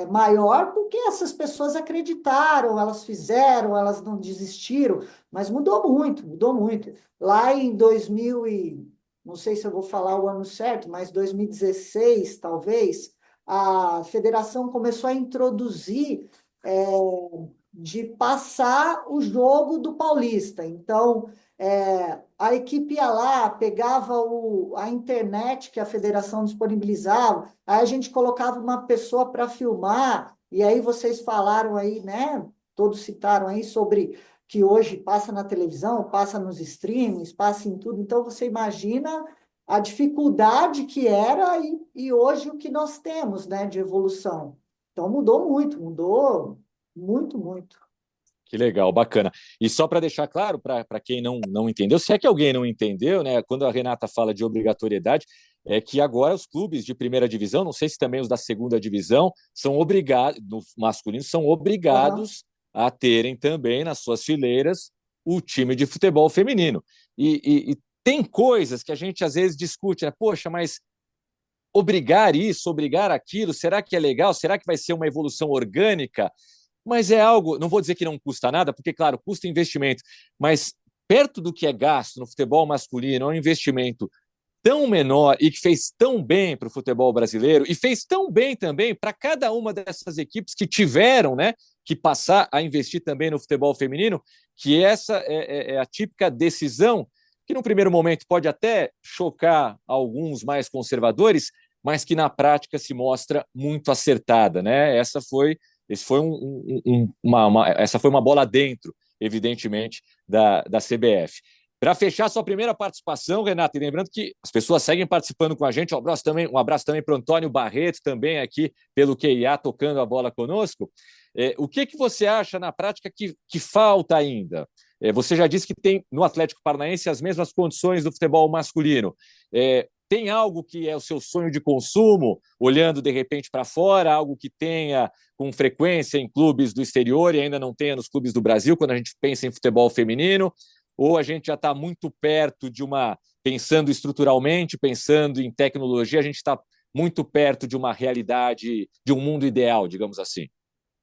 maior porque essas pessoas acreditaram, elas fizeram, elas não desistiram, mas mudou muito, mudou muito. Lá em 2000 não sei se eu vou falar o ano certo, mas 2016 talvez, a federação começou a introduzir é, de passar o jogo do Paulista. Então, a equipe ia lá, pegava a internet que a federação disponibilizava, aí a gente colocava uma pessoa para filmar, e aí vocês falaram aí, né? Todos citaram aí sobre que hoje passa na televisão, passa nos streamings, passa em tudo. Então, você imagina a dificuldade que era e hoje o que nós temos, né, de evolução. Então, mudou muito, mudou muito, muito. Que legal, bacana. E só para deixar claro, para quem não entendeu, se é que alguém não entendeu, né? Quando a Renata fala de obrigatoriedade, é que agora os clubes de primeira divisão, não sei se também os da segunda divisão, são obrigados, no masculino, são Aham. obrigados a terem também nas suas fileiras o time de futebol feminino. E tem coisas que a gente às vezes discute, né? Poxa, mas obrigar isso, obrigar aquilo, será que é legal? Será que vai ser uma evolução orgânica? Mas é algo, não vou dizer que não custa nada, porque, claro, custa investimento, mas perto do que é gasto no futebol masculino, é um investimento tão menor e que fez tão bem para o futebol brasileiro e fez tão bem também para cada uma dessas equipes que tiveram, né, que passar a investir também no futebol feminino, que essa é a típica decisão que, no primeiro momento, pode até chocar alguns mais conservadores, mas que na prática se mostra muito acertada, né? Essa foi uma bola dentro, evidentemente, da CBF. Para fechar sua primeira participação, Renato, e lembrando que as pessoas seguem participando com a gente, um abraço também para o Antônio Barreto, também aqui pelo QIA, tocando a bola conosco. O que você acha na prática que falta ainda? Você já disse que tem no Atlético Paranaense as mesmas condições do futebol masculino. Tem algo que é o seu sonho de consumo, olhando de repente para fora, algo que tenha com frequência em clubes do exterior e ainda não tenha nos clubes do Brasil, quando a gente pensa em futebol feminino? Ou a gente já está muito perto de pensando estruturalmente, pensando em tecnologia, a gente está muito perto de uma realidade, de um mundo ideal, digamos assim?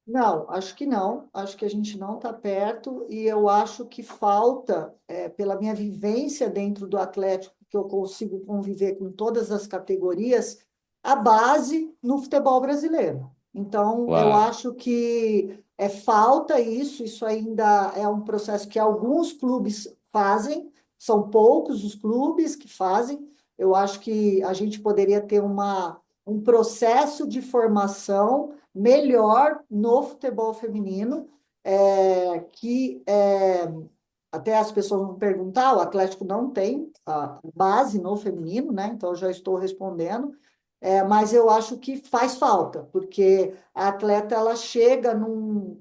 Não, acho que não. Acho que a gente não está perto e eu acho que falta, pela minha vivência dentro do Atlético, que eu consigo conviver com todas as categorias, a base no futebol brasileiro. Então, eu Claro. acho que falta isso. Isso ainda é um processo que alguns clubes fazem, são poucos os clubes que fazem. Eu acho que a gente poderia ter um processo de formação melhor no futebol feminino, até as pessoas vão perguntar, o Atlético não tem a base no feminino, né? Então eu já estou respondendo, mas eu acho que faz falta, porque a atleta ela chega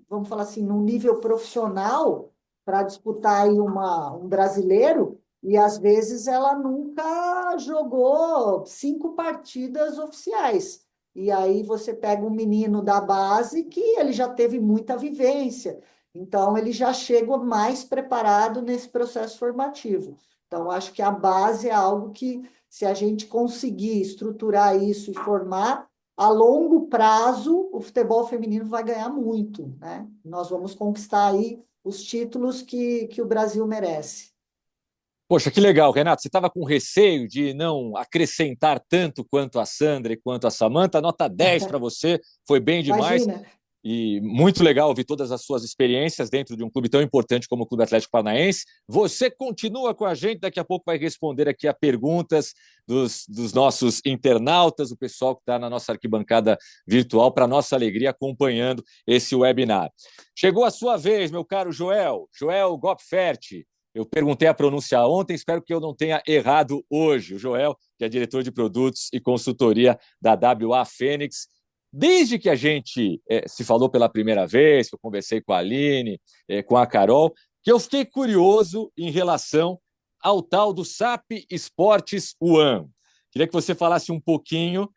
vamos falar assim, num nível profissional para disputar aí um brasileiro, e às vezes ela nunca jogou 5 partidas oficiais. E aí você pega um menino da base que ele já teve muita vivência, então ele já chega mais preparado nesse processo formativo. Então, acho que a base é algo que, se a gente conseguir estruturar isso e formar, a longo prazo, o futebol feminino vai ganhar muito, né? Nós vamos conquistar aí os títulos que o Brasil merece. Poxa, que legal, Renato. Você estava com receio de não acrescentar tanto quanto a Sandra e quanto a Samantha. Nota 10 para você, foi bem demais. Imagina. E muito legal ouvir todas as suas experiências dentro de um clube tão importante como o Clube Atlético Paranaense. Você continua com a gente, daqui a pouco vai responder aqui a perguntas dos nossos internautas, o pessoal que está na nossa arquibancada virtual, para nossa alegria, acompanhando esse webinar. Chegou a sua vez, meu caro Joel Gopfert. Eu perguntei a pronúncia ontem, espero que eu não tenha errado hoje. O Joel, que é diretor de produtos e consultoria da WA Fênix. Desde que a gente se falou pela primeira vez, que eu conversei com a Aline, com a Carol, que eu fiquei curioso em relação ao tal do SAP Esportes One. Queria que você falasse um pouquinho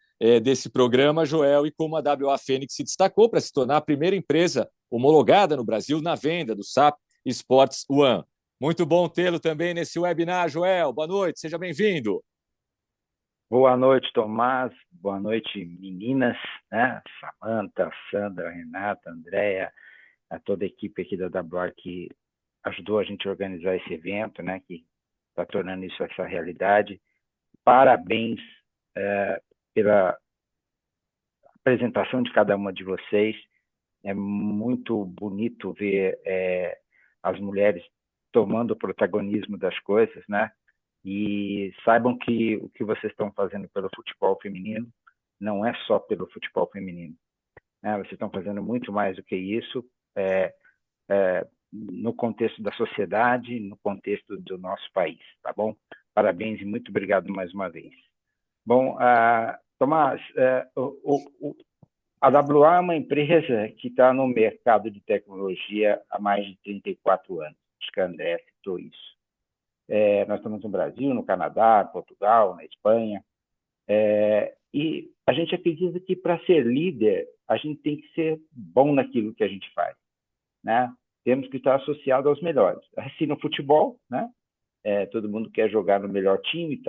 desse programa, Joel, e como a WA Fênix se destacou para se tornar a primeira empresa homologada no Brasil na venda do SAP Esportes One. Muito bom tê-lo também nesse webinar, Joel. Boa noite, seja bem-vindo. Boa noite, Tomás. Boa noite, meninas, né? Samantha, Sandra, Renata, Andréia, a toda a equipe aqui da WA que ajudou a gente a organizar esse evento, né? Que está tornando isso essa realidade. Parabéns pela apresentação de cada uma de vocês. É muito bonito ver as mulheres tomando o protagonismo das coisas, né? E saibam que o que vocês estão fazendo pelo futebol feminino não é só pelo futebol feminino, né? Vocês estão fazendo muito mais do que isso no contexto da sociedade, no contexto do nosso país, tá bom? Parabéns e muito obrigado mais uma vez. Bom, Tomás, a WA é uma empresa que está no mercado de tecnologia há mais de 34 anos. Acho que a André citou isso. Nós estamos no Brasil, no Canadá, Portugal, na Espanha. E a gente acredita que, para ser líder, a gente tem que ser bom naquilo que a gente faz, né? Temos que estar associado aos melhores. Assim, no futebol, né? Todo mundo quer jogar no melhor time,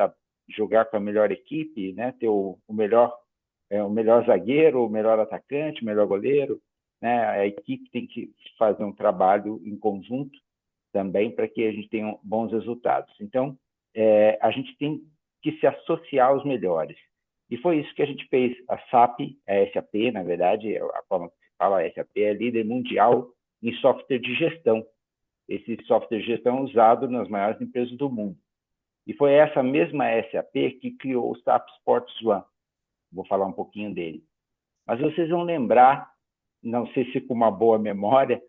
jogar com a melhor equipe, né? Ter o melhor zagueiro, o melhor atacante, o melhor goleiro, né? A equipe tem que fazer um trabalho em conjunto também para que a gente tenha bons resultados. Então, a gente tem que se associar aos melhores. E foi isso que a gente fez. A SAP, a SAP, na verdade, a forma que se fala SAP, é líder mundial em software de gestão. Esse software de gestão é usado nas maiores empresas do mundo. E foi essa mesma SAP que criou o SAP Sports One. Vou falar um pouquinho dele. Mas vocês vão lembrar, não sei se com uma boa memória,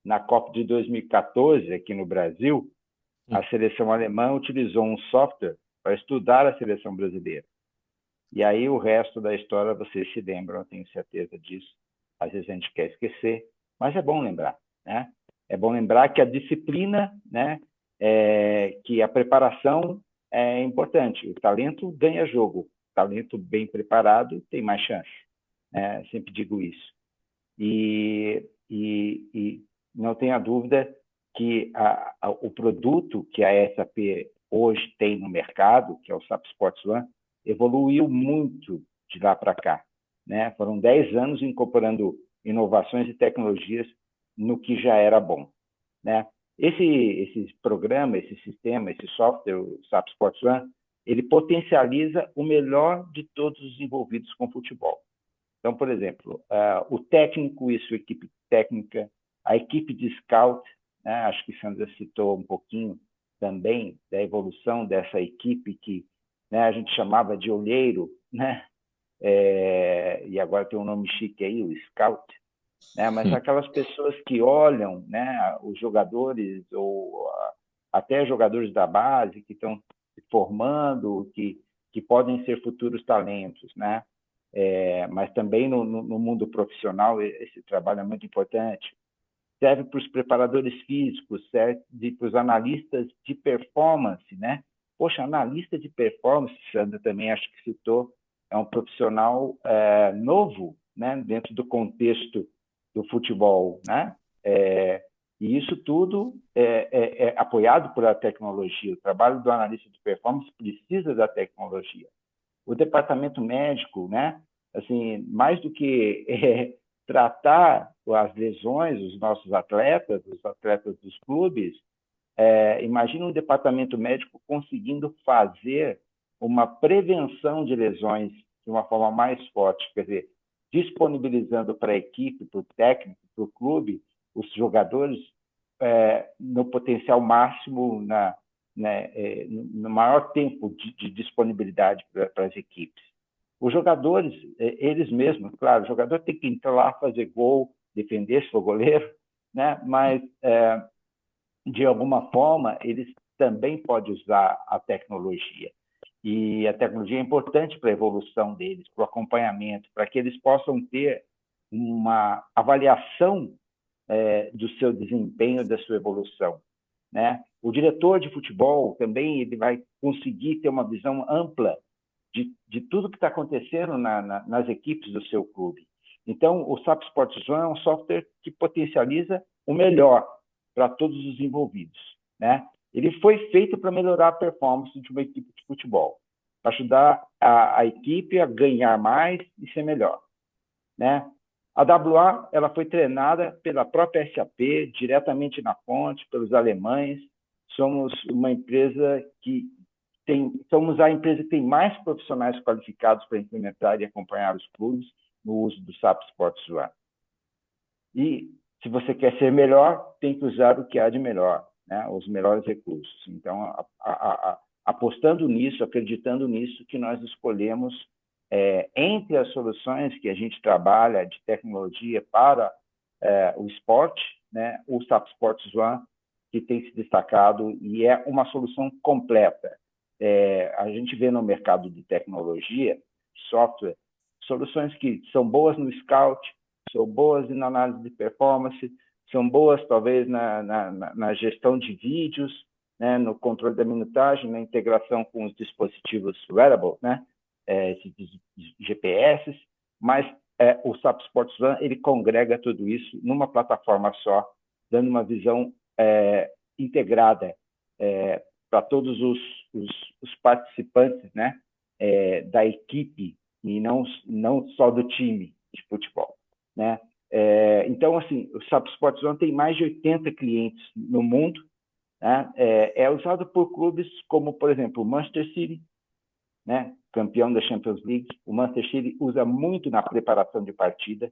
na Copa de 2014, aqui no Brasil, a seleção alemã utilizou um software para estudar a seleção brasileira. E aí o resto da história vocês se lembram, eu tenho certeza disso. Às vezes a gente quer esquecer, mas é bom lembrar, né? É bom lembrar que a disciplina, né, que a preparação é importante. O talento ganha jogo. O talento bem preparado tem mais chance. Sempre digo isso. E não tenha dúvida que o produto que a SAP hoje tem no mercado, que é o SAP Sports One, evoluiu muito de lá para cá, né? Foram 10 anos incorporando inovações e tecnologias no que já era bom, né? Esse programa, esse sistema, esse software, o SAP Sports One, ele potencializa o melhor de todos os envolvidos com futebol. Então, por exemplo, o técnico e sua equipe técnica, a equipe de scout, né? Acho que Sandra citou um pouquinho também da evolução dessa equipe que, né, a gente chamava de olheiro, né? E agora tem um nome chique aí, o scout, né? Mas aquelas pessoas que olham, né, os jogadores ou até jogadores da base que estão se formando, que podem ser futuros talentos, né? Mas também no mundo profissional esse trabalho é muito importante. Serve para os preparadores físicos, serve para os analistas de performance, né? Poxa, analista de performance, Sandra também acho que citou, é um profissional novo, né, dentro do contexto do futebol, né? E isso tudo é apoiado por a tecnologia. O trabalho do analista de performance precisa da tecnologia. O departamento médico, né? Assim, mais do que tratar as lesões dos nossos atletas, os atletas dos clubes, imagina um departamento médico conseguindo fazer uma prevenção de lesões de uma forma mais forte, quer dizer, disponibilizando para a equipe, para o técnico, para o clube, os jogadores no potencial máximo, no maior tempo de disponibilidade para as equipes. Os jogadores, eles mesmos, claro, o jogador tem que entrar lá, fazer gol, defender, se for goleiro, né? Mas, de alguma forma, eles também podem usar a tecnologia. E a tecnologia é importante para a evolução deles, para o acompanhamento, para que eles possam ter uma avaliação do seu desempenho, da sua evolução, né? O diretor de futebol também ele vai conseguir ter uma visão ampla de tudo que está acontecendo nas equipes do seu clube. Então, o SAP Sports One é um software que potencializa o melhor para todos os envolvidos, né? Ele foi feito para melhorar a performance de uma equipe de futebol, para ajudar a equipe a ganhar mais e ser melhor, né? A WA ela foi treinada pela própria SAP, diretamente na fonte, pelos alemães. Somos uma empresa somos a empresa que tem mais profissionais qualificados para implementar e acompanhar os clubes no uso do SAP Sports One. E se você quer ser melhor, tem que usar o que há de melhor, né? Os melhores recursos. Então, apostando nisso, acreditando nisso, que nós escolhemos, entre as soluções que a gente trabalha de tecnologia para o esporte, né? O SAP Sports One, que tem se destacado e é uma solução completa. A gente vê no mercado de tecnologia, software, soluções que são boas no scout, são boas na análise de performance, são boas talvez na gestão de vídeos, né, no controle da minutagem, na integração com os dispositivos wearable, né, GPS, mas o SAP Sports One ele congrega tudo isso numa plataforma só, dando uma visão integrada para todos os participantes, né, da equipe e não só do time de futebol, né? Então, assim, o SAP Sports One tem mais de 80 clientes no mundo, né? É usado por clubes como, por exemplo, o Manchester City, né, campeão da Champions League. O Manchester City usa muito na preparação de partida.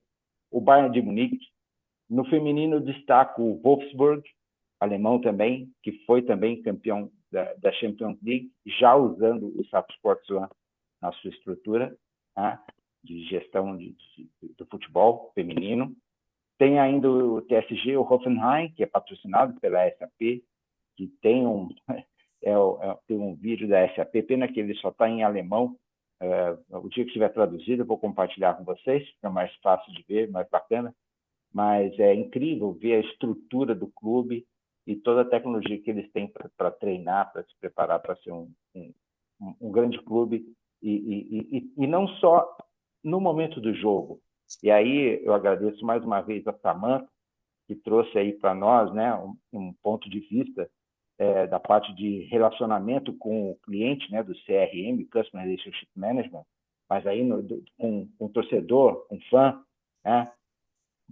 O Bayern de Munique. No feminino, destaco o Wolfsburg, alemão também, que foi também campeão da Champions League, já usando o SAP Sports One na sua estrutura, né, de gestão do futebol feminino. Tem ainda o TSG, o Hoffenheim, que é patrocinado pela SAP, que tem tem um vídeo da SAP, pena que ele só está em alemão. O dia que estiver traduzido, eu vou compartilhar com vocês, fica mais fácil de ver, mais bacana. Mas é incrível ver a estrutura do clube e toda a tecnologia que eles têm para treinar, para se preparar para ser um grande clube, e não só no momento do jogo. E aí eu agradeço mais uma vez a Samantha, que trouxe aí para nós, né, um ponto de vista da parte de relacionamento com o cliente, né, do CRM, Customer Relationship Management, mas aí com um torcedor, um fã, né,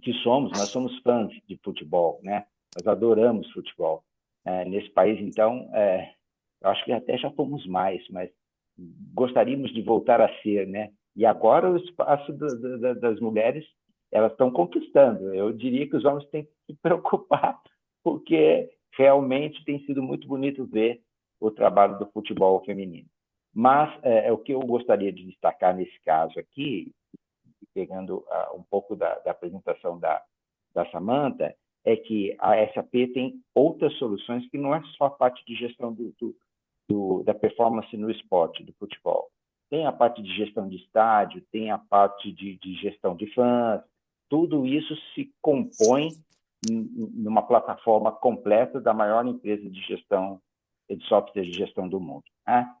que nós somos fãs de futebol, né? Nós adoramos futebol. Nesse país, então, eu acho que até já fomos mais, mas gostaríamos de voltar a ser, né? E agora o espaço das mulheres, elas estão conquistando. Eu diria que os homens têm que se preocupar, porque realmente tem sido muito bonito ver o trabalho do futebol feminino. Mas o que eu gostaria de destacar nesse caso aqui, pegando um pouco da apresentação da Samantha, é que a SAP tem outras soluções que não é só a parte de gestão da performance no esporte, do futebol. Tem a parte de gestão de estádio, tem a parte de gestão de fãs, tudo isso se compõe numa plataforma completa da maior empresa de gestão de software de gestão do mundo, né?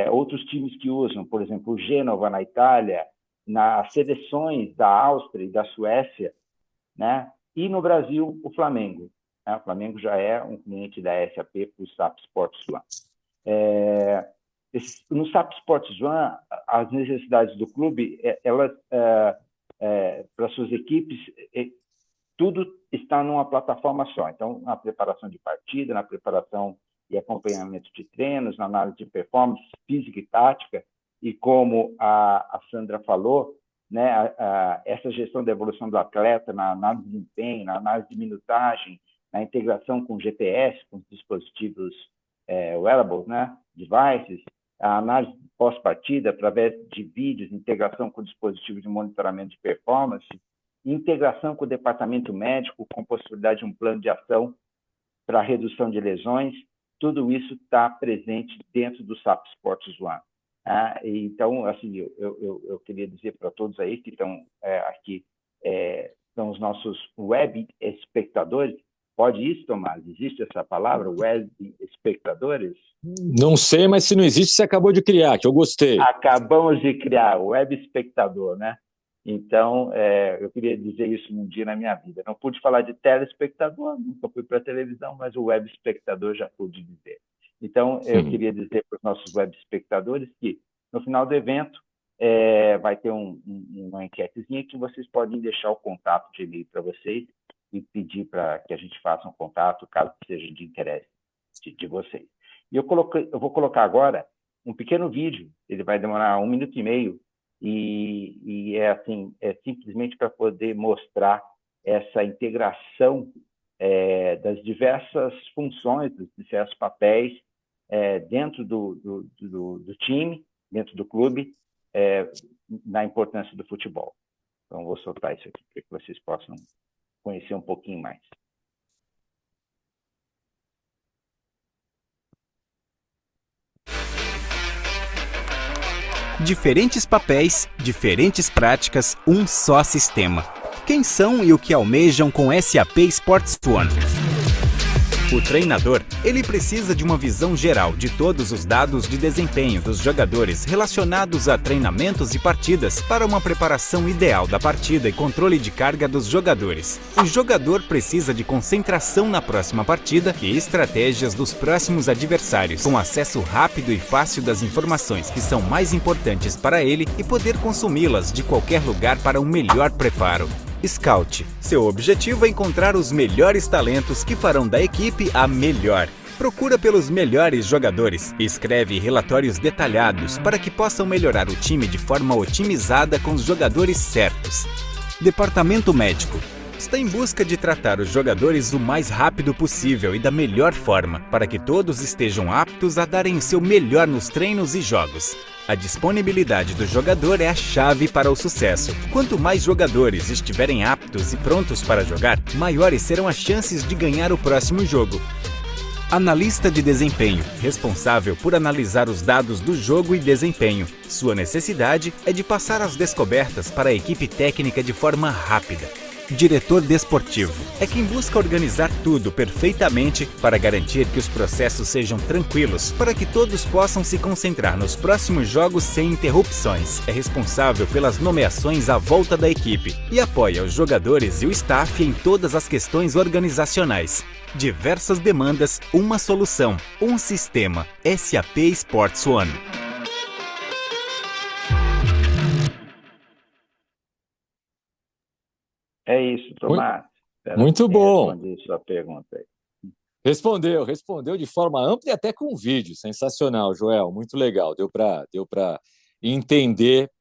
Outros times que usam, por exemplo, o Gênova na Itália, nas seleções da Áustria e da Suécia, né? E no Brasil, o Flamengo, né? O Flamengo já é um cliente da SAP para o SAP Sports One. No SAP Sports One, as necessidades do clube, elas, para suas equipes, tudo está numa plataforma só. Então, na preparação de partida, na preparação e acompanhamento de treinos, na análise de performance física e tática, e como a Sandra falou, né, essa gestão da evolução do atleta, na análise de desempenho, na análise de minutagem, na integração com GPS, com os dispositivos wearables, né, devices, a análise pós-partida através de vídeos, integração com dispositivos de monitoramento de performance, integração com o departamento médico, com possibilidade de um plano de ação para redução de lesões, tudo isso está presente dentro do SAP Sports One. Então, assim, eu queria dizer para todos aí que estão aqui, são os nossos web espectadores. Pode isso, Tomás? Existe essa palavra, web espectadores? Não sei, mas se não existe, você acabou de criar, que eu gostei. Acabamos de criar, web espectador, né? Então, eu queria dizer isso um dia na minha vida. Não pude falar de telespectador, nunca fui para a televisão, mas o web espectador já pude dizer. Então, eu queria dizer para os nossos web espectadores que, no final do evento, vai ter uma enquetezinha que vocês podem deixar o contato de e-mail para vocês e pedir para que a gente faça um contato, caso seja de interesse de vocês. E eu vou colocar agora um pequeno vídeo, ele vai demorar 1 minuto e meio, e é simplesmente para poder mostrar essa integração das diversas funções, dos diversos papéis dentro do time, dentro do clube, na importância do futebol. Então, vou soltar isso aqui para que vocês possam conhecer um pouquinho mais. Diferentes papéis, diferentes práticas, um só sistema. Quem são e o que almejam com SAP Sports One? O treinador, ele precisa de uma visão geral de todos os dados de desempenho dos jogadores relacionados a treinamentos e partidas para uma preparação ideal da partida e controle de carga dos jogadores. O jogador precisa de concentração na próxima partida e estratégias dos próximos adversários, com acesso rápido e fácil das informações que são mais importantes para ele e poder consumi-las de qualquer lugar para um melhor preparo. Scout. Seu objetivo é encontrar os melhores talentos que farão da equipe a melhor. Procura pelos melhores jogadores e escreve relatórios detalhados para que possam melhorar o time de forma otimizada com os jogadores certos. Departamento médico. Está em busca de tratar os jogadores o mais rápido possível e da melhor forma, para que todos estejam aptos a darem o seu melhor nos treinos e jogos. A disponibilidade do jogador é a chave para o sucesso. Quanto mais jogadores estiverem aptos e prontos para jogar, maiores serão as chances de ganhar o próximo jogo. Analista de desempenho, responsável por analisar os dados do jogo e desempenho. Sua necessidade é de passar as descobertas para a equipe técnica de forma rápida. Diretor desportivo é quem busca organizar tudo perfeitamente para garantir que os processos sejam tranquilos, para que todos possam se concentrar nos próximos jogos sem interrupções. É responsável pelas nomeações à volta da equipe e apoia os jogadores e o staff em todas as questões organizacionais. Diversas demandas, uma solução, um sistema. SAP Sports One. É isso, Tomás. Muito bom. Respondi sua pergunta aí. Respondeu de forma ampla e até com vídeo. Sensacional, Joel, muito legal. Deu para entender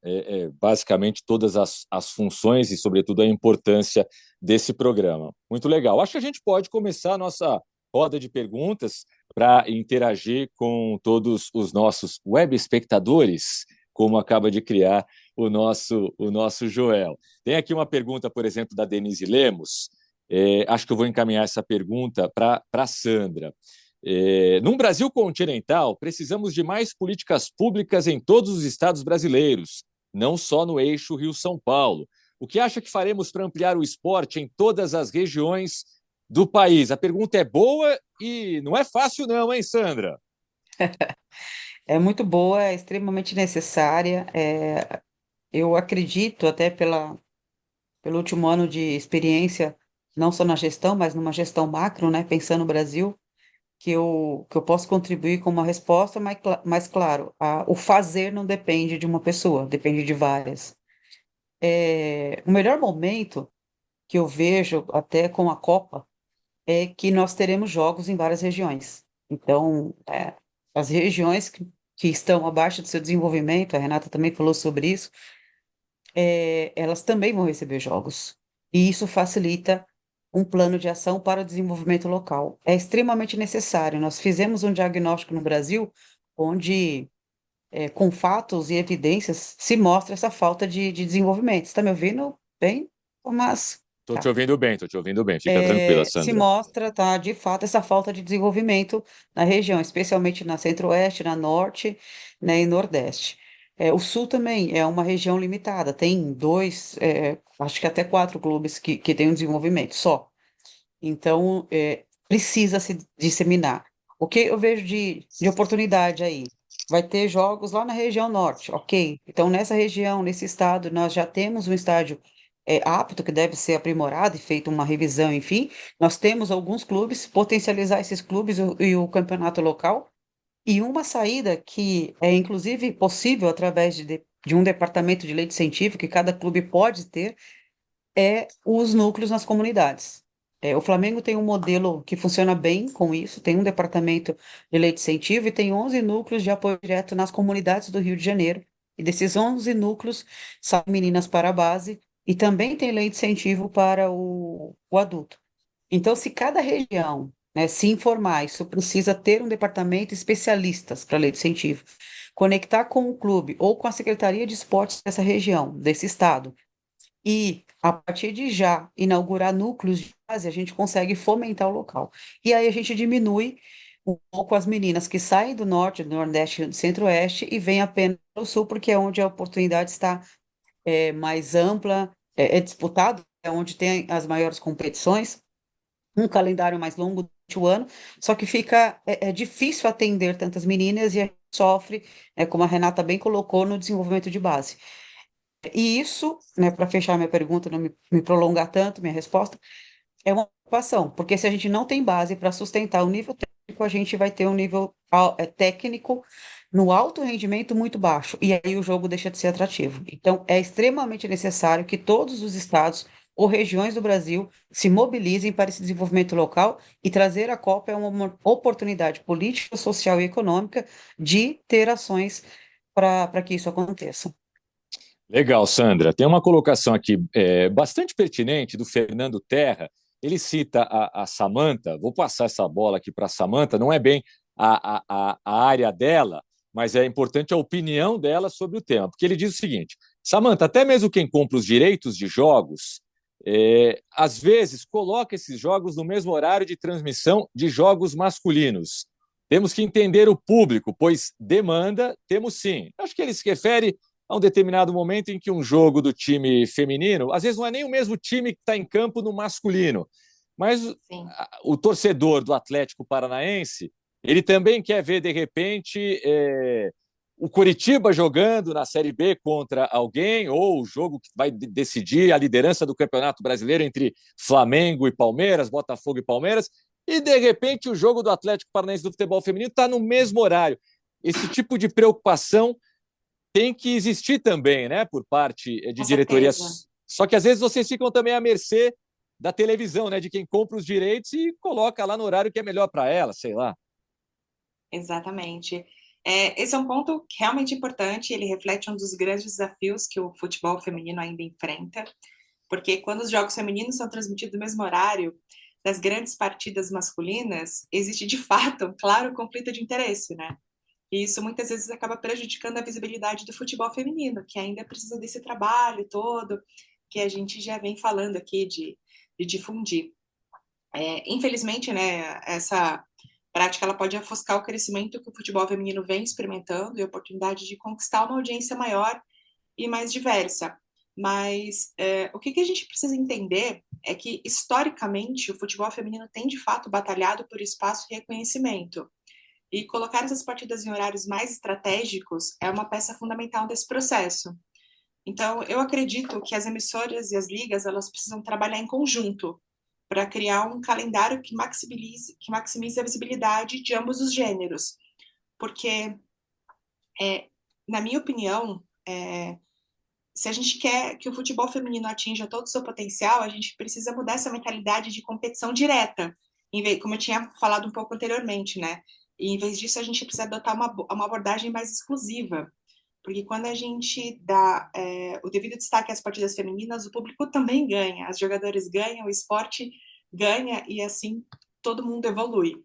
basicamente todas as funções e, sobretudo, a importância desse programa. Muito legal. Acho que a gente pode começar a nossa roda de perguntas para interagir com todos os nossos web espectadores, como acaba de criar o nosso Joel. Tem aqui uma pergunta, por exemplo, da Denise Lemos. Acho que eu vou encaminhar essa pergunta para a Sandra. Num Brasil continental, precisamos de mais políticas públicas em todos os estados brasileiros, não só no eixo Rio-São Paulo. O que acha que faremos para ampliar o esporte em todas as regiões do país? A pergunta é boa e não é fácil não, hein, Sandra? É muito boa, é extremamente necessária. Eu acredito, até pelo último ano de experiência, não só na gestão, mas numa gestão macro, né, pensando no Brasil, que eu posso contribuir com uma resposta, mas claro, o fazer não depende de uma pessoa, depende de várias. O melhor momento que eu vejo, até com a Copa, é que nós teremos jogos em várias regiões. Então, as regiões que estão abaixo do seu desenvolvimento, a Renata também falou sobre isso, elas também vão receber jogos. E isso facilita um plano de ação para o desenvolvimento local. É extremamente necessário. Nós fizemos um diagnóstico no Brasil onde, com fatos e evidências, se mostra essa falta de desenvolvimento. Você está me ouvindo bem, Tomás? Estou te ouvindo bem. Fica tranquila, Sandra. Se mostra, de fato, essa falta de desenvolvimento na região, especialmente na Centro-Oeste, na Norte, né, e Nordeste. O Sul também é uma região limitada, tem acho que até 4 clubes que têm um desenvolvimento só. Então, precisa se disseminar. O que eu vejo de oportunidade aí? Vai ter jogos lá na região Norte, ok. Então, nessa região, nesse estado, nós já temos um estádio apto, que deve ser aprimorado e feito uma revisão, enfim. Nós temos alguns clubes, potencializar esses clubes e o campeonato local. E uma saída que é, inclusive, possível através de um departamento de leite científico que cada clube pode ter, é os núcleos nas comunidades. O Flamengo tem um modelo que funciona bem com isso, tem um departamento de leite científico e tem 11 núcleos de apoio direto nas comunidades do Rio de Janeiro. E desses 11 núcleos, saem meninas para a base e também tem leite incentivo para o adulto. Então, se cada região, né, se informar, isso precisa ter um departamento especialistas para leite incentivo, conectar com o clube ou com a Secretaria de Esportes dessa região, desse estado, e, a partir de já, inaugurar núcleos de base, a gente consegue fomentar o local. E aí a gente diminui um pouco as meninas que saem do Norte, do Nordeste e do Centro-Oeste e vêm apenas para o Sul, porque é onde a oportunidade está mais ampla, disputado, é onde tem as maiores competições, um calendário mais longo durante o ano, só que fica difícil atender tantas meninas e a gente sofre, como a Renata bem colocou, no desenvolvimento de base. E isso, né, para fechar minha pergunta, não me prolongar tanto, minha resposta, é uma preocupação, porque se a gente não tem base para sustentar o nível técnico, a gente vai ter um nível técnico no alto rendimento muito baixo, e aí o jogo deixa de ser atrativo. Então, é extremamente necessário que todos os estados ou regiões do Brasil se mobilizem para esse desenvolvimento local, e trazer a Copa é uma oportunidade política, social e econômica de ter ações para que isso aconteça. Legal, Sandra. Tem uma colocação aqui bastante pertinente do Fernando Terra. Ele cita a Samantha. Vou passar essa bola aqui para a Samantha. Não é bem a área dela, mas é importante a opinião dela sobre o tema, porque ele diz o seguinte: Samantha, até mesmo quem compra os direitos de jogos, às vezes coloca esses jogos no mesmo horário de transmissão de jogos masculinos. Temos que entender o público, pois demanda temos sim. Acho que ele se refere a um determinado momento em que um jogo do time feminino, às vezes não é nem o mesmo time que está em campo no masculino, mas o torcedor do Atlético Paranaense, ele também quer ver, de repente, o Coritiba jogando na Série B contra alguém, ou o jogo que vai decidir a liderança do Campeonato Brasileiro entre Flamengo e Palmeiras, Botafogo e Palmeiras, e, de repente, o jogo do Atlético Paranaense do futebol feminino está no mesmo horário. Esse tipo de preocupação tem que existir também, né, por parte de diretoria Só que às vezes vocês ficam também à mercê da televisão, né? De quem compra os direitos e coloca lá no horário que é melhor para ela, sei lá. Exatamente. Esse é um ponto realmente importante, ele reflete um dos grandes desafios que o futebol feminino ainda enfrenta, porque quando os jogos femininos são transmitidos no mesmo horário das grandes partidas masculinas, existe de fato um claro conflito de interesse, né? E isso muitas vezes acaba prejudicando a visibilidade do futebol feminino, que ainda precisa desse trabalho todo que a gente já vem falando aqui de difundir. Infelizmente, né, essa prática ela pode ofuscar o crescimento que o futebol feminino vem experimentando e a oportunidade de conquistar uma audiência maior e mais diversa. Mas o que a gente precisa entender é que, historicamente, o futebol feminino tem, de fato, batalhado por espaço e reconhecimento. E colocar essas partidas em horários mais estratégicos é uma peça fundamental desse processo. Então, eu acredito que as emissoras e as ligas elas precisam trabalhar em conjunto para criar um calendário que maximize a visibilidade de ambos os gêneros. Porque, na minha opinião, se a gente quer que o futebol feminino atinja todo o seu potencial, a gente precisa mudar essa mentalidade de competição direta, como eu tinha falado um pouco anteriormente, né? E, em vez disso, a gente precisa adotar uma abordagem mais exclusiva. Porque quando a gente dá o devido destaque às partidas femininas, o público também ganha, as jogadoras ganham, o esporte ganha e assim todo mundo evolui.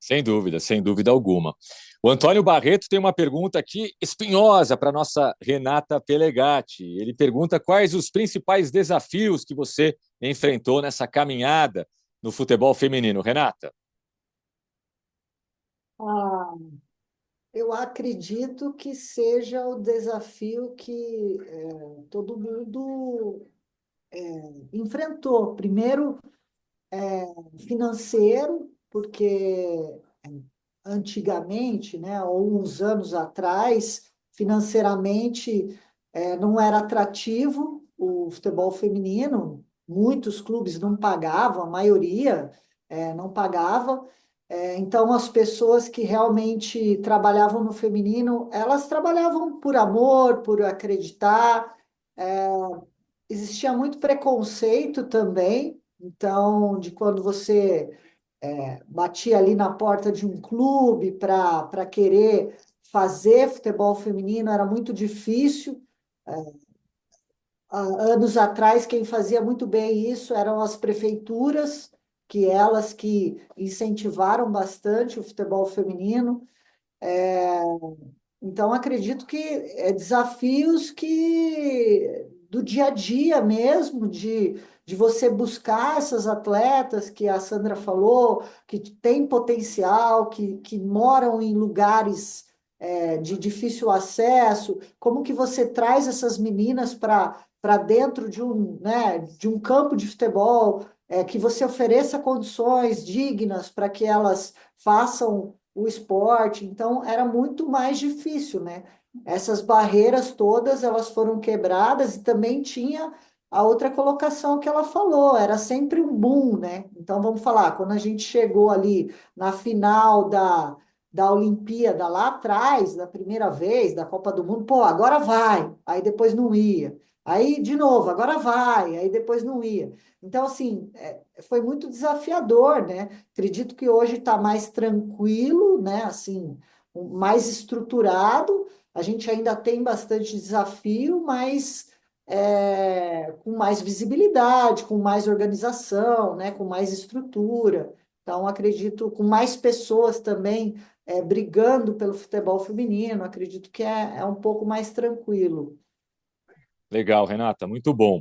Sem dúvida alguma. O Antônio Barreto tem uma pergunta aqui espinhosa para a nossa Renata Pelegatti. Ele pergunta quais os principais desafios que você enfrentou nessa caminhada no futebol feminino. Renata? Eu acredito que seja o desafio que todo mundo enfrentou. Primeiro, financeiro, porque antigamente, né, ou uns anos atrás, financeiramente não era atrativo o futebol feminino. Muitos clubes não pagavam, a maioria não pagava. Então, as pessoas que realmente trabalhavam no feminino, elas trabalhavam por amor, por acreditar. Existia muito preconceito também. Então, de quando você batia ali na porta de um clube para querer fazer futebol feminino, era muito difícil. Há anos atrás, quem fazia muito bem isso eram as prefeituras, que elas que incentivaram bastante o futebol feminino. Então, acredito que desafios que do dia a dia mesmo, de você buscar essas atletas que a Sandra falou, que têm potencial, que moram em lugares de difícil acesso, como que você traz essas meninas para dentro de um campo de futebol, que você ofereça condições dignas para que elas façam o esporte. Então, era muito mais difícil, né? Essas barreiras todas, elas foram quebradas e também tinha a outra colocação que ela falou, era sempre um boom, né? Então, vamos falar, quando a gente chegou ali na final da Olimpíada lá atrás, da primeira vez, da Copa do Mundo, pô, agora vai, aí depois não ia. Aí, de novo, agora vai, aí depois não ia. Então, assim, foi muito desafiador, né? Acredito que hoje está mais tranquilo, né? Assim, mais estruturado. A gente ainda tem bastante desafio, mas com mais visibilidade, com mais organização, né? Com mais estrutura. Então, acredito, com mais pessoas também brigando pelo futebol feminino, acredito que é um pouco mais tranquilo. Legal, Renata, muito bom.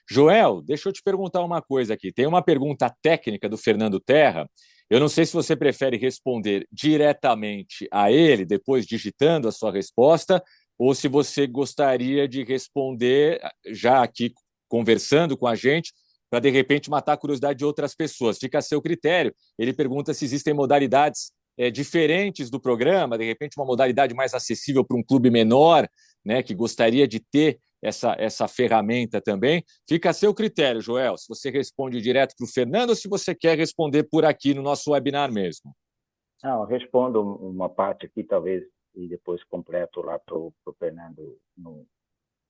Joel, deixa eu te perguntar uma coisa aqui. Tem uma pergunta técnica do Fernando Terra. Eu não sei se você prefere responder diretamente a ele, depois digitando a sua resposta, ou se você gostaria de responder já aqui conversando com a gente, para de repente matar a curiosidade de outras pessoas. Fica a seu critério. Ele pergunta se existem modalidades diferentes do programa, de repente uma modalidade mais acessível para um clube menor, né, que gostaria de ter essa ferramenta também. Fica a seu critério, Joel, se você responde direto para o Fernando ou se você quer responder por aqui no nosso webinar mesmo. Não, eu respondo uma parte aqui, talvez, e depois completo lá para o Fernando na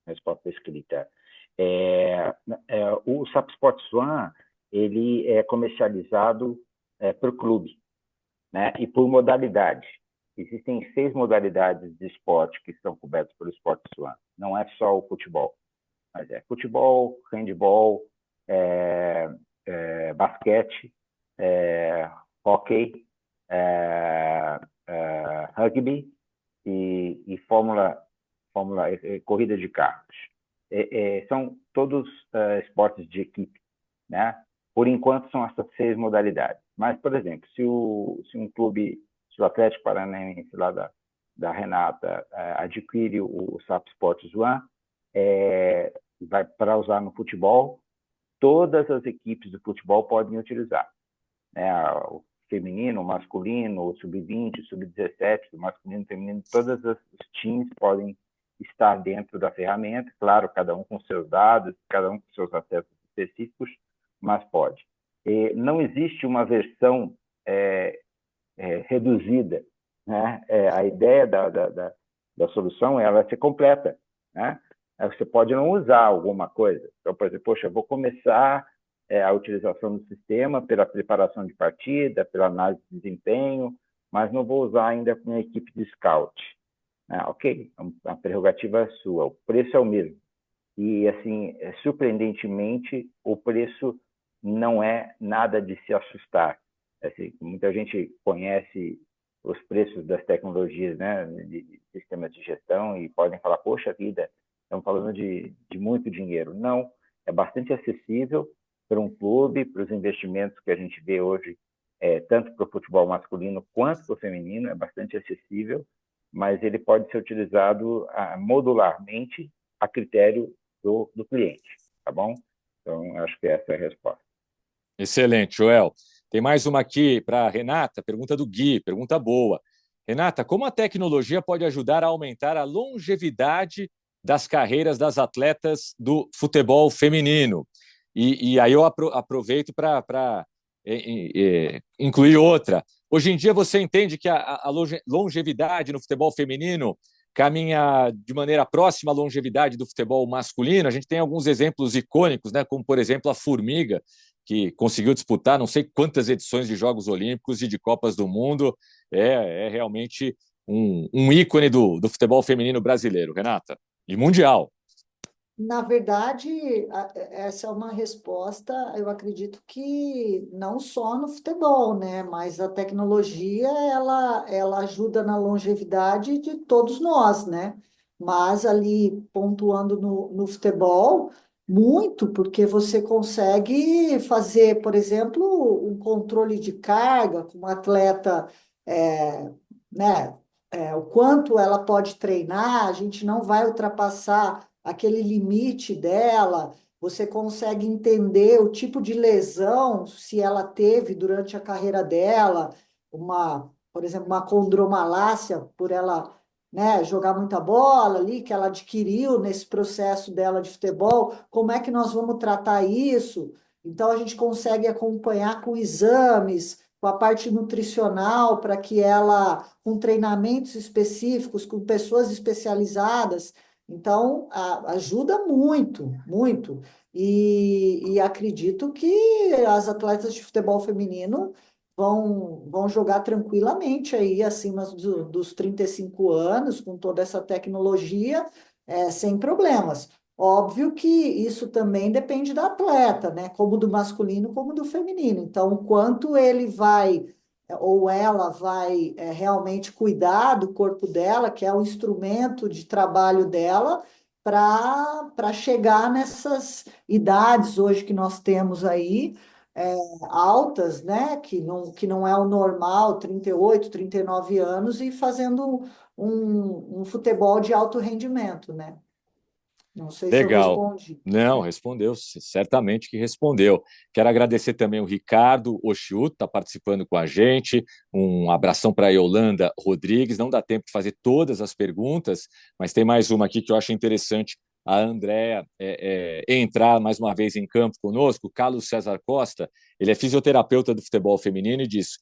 resposta escrita. O SAP Sports One, ele é comercializado por clube, né? E por modalidade. Existem 6 modalidades de esporte que são cobertas pelo Sports One. Não é só o futebol, mas é futebol, handebol, basquete, hóquei, rugby e corrida de carros. São todos esportes de equipe, né? Por enquanto são essas 6 modalidades. Mas, por exemplo, se um clube, se o Atlético Paranaense lá da Renata adquire o SAP Sports One, vai para usar no futebol, todas as equipes do futebol podem utilizar, né? O feminino, o masculino, o sub-20, o sub-17, o masculino, o feminino, todos os times podem estar dentro da ferramenta, claro, cada um com seus dados, cada um com seus acessos específicos, mas pode. Não existe uma versão reduzida, né? A ideia da solução é ela ser completa, né? Você pode não usar alguma coisa. Então, por exemplo, poxa, eu vou começar a utilização do sistema pela preparação de partida, pela análise de desempenho, mas não vou usar ainda com a equipe de scout. Ok, a prerrogativa é sua, o preço é o mesmo. E, assim, surpreendentemente, o preço não é nada de se assustar. Assim, muita gente conhece os preços das tecnologias, né, de sistemas de gestão e podem falar, poxa vida, estamos falando de muito dinheiro. Não, é bastante acessível para um clube, para os investimentos que a gente vê hoje, tanto para o futebol masculino quanto para o feminino, é bastante acessível, mas ele pode ser utilizado modularmente a critério do cliente, tá bom? Então, acho que essa é a resposta. Excelente, Joel. Tem mais uma aqui para a Renata, pergunta do Gui, pergunta boa. Renata, como a tecnologia pode ajudar a aumentar a longevidade das carreiras das atletas do futebol feminino? E aí eu aproveito para incluir outra. Hoje em dia, você entende que a longevidade no futebol feminino caminha de maneira próxima à longevidade do futebol masculino? A gente tem alguns exemplos icônicos, né, como, por exemplo, a Formiga, que conseguiu disputar não sei quantas edições de Jogos Olímpicos e de Copas do Mundo. É realmente um ícone do futebol feminino brasileiro, Renata, e mundial. Na verdade, essa é uma resposta, eu acredito que não só no futebol, né? Mas a tecnologia, ela ajuda na longevidade de todos nós, né? Mas ali, pontuando no futebol, muito, porque você consegue fazer, por exemplo, um controle de carga com um atleta, né? O quanto ela pode treinar, a gente não vai ultrapassar aquele limite dela, você consegue entender o tipo de lesão, se ela teve durante a carreira dela, por exemplo, uma condromalácia, por ela, né, jogar muita bola ali, que ela adquiriu nesse processo dela de futebol, como é que nós vamos tratar isso? Então, a gente consegue acompanhar com exames, com a parte nutricional, para que ela, com treinamentos específicos, com pessoas especializadas. Então, ajuda muito, muito. E acredito que as atletas de futebol feminino vão jogar tranquilamente aí, acima dos 35 anos, com toda essa tecnologia, sem problemas. Óbvio que isso também depende da atleta, né? Como do masculino, como do feminino. Então, o quanto ele vai ou ela vai realmente cuidar do corpo dela, que é o instrumento de trabalho dela, para chegar nessas idades hoje que nós temos aí, altas, né? Que não é o normal, 38, 39 anos, e fazendo um futebol de alto rendimento, né? Não sei se eu Legal. respondi. Não, respondeu, certamente que respondeu. Quero agradecer também o Ricardo Oshiuto, está participando com a gente. Um abração para a Yolanda Rodrigues. Não dá tempo de fazer todas as perguntas, mas tem mais uma aqui que eu acho interessante a Andréa entrar mais uma vez em campo conosco. O Carlos César Costa, ele é fisioterapeuta do futebol feminino e diz: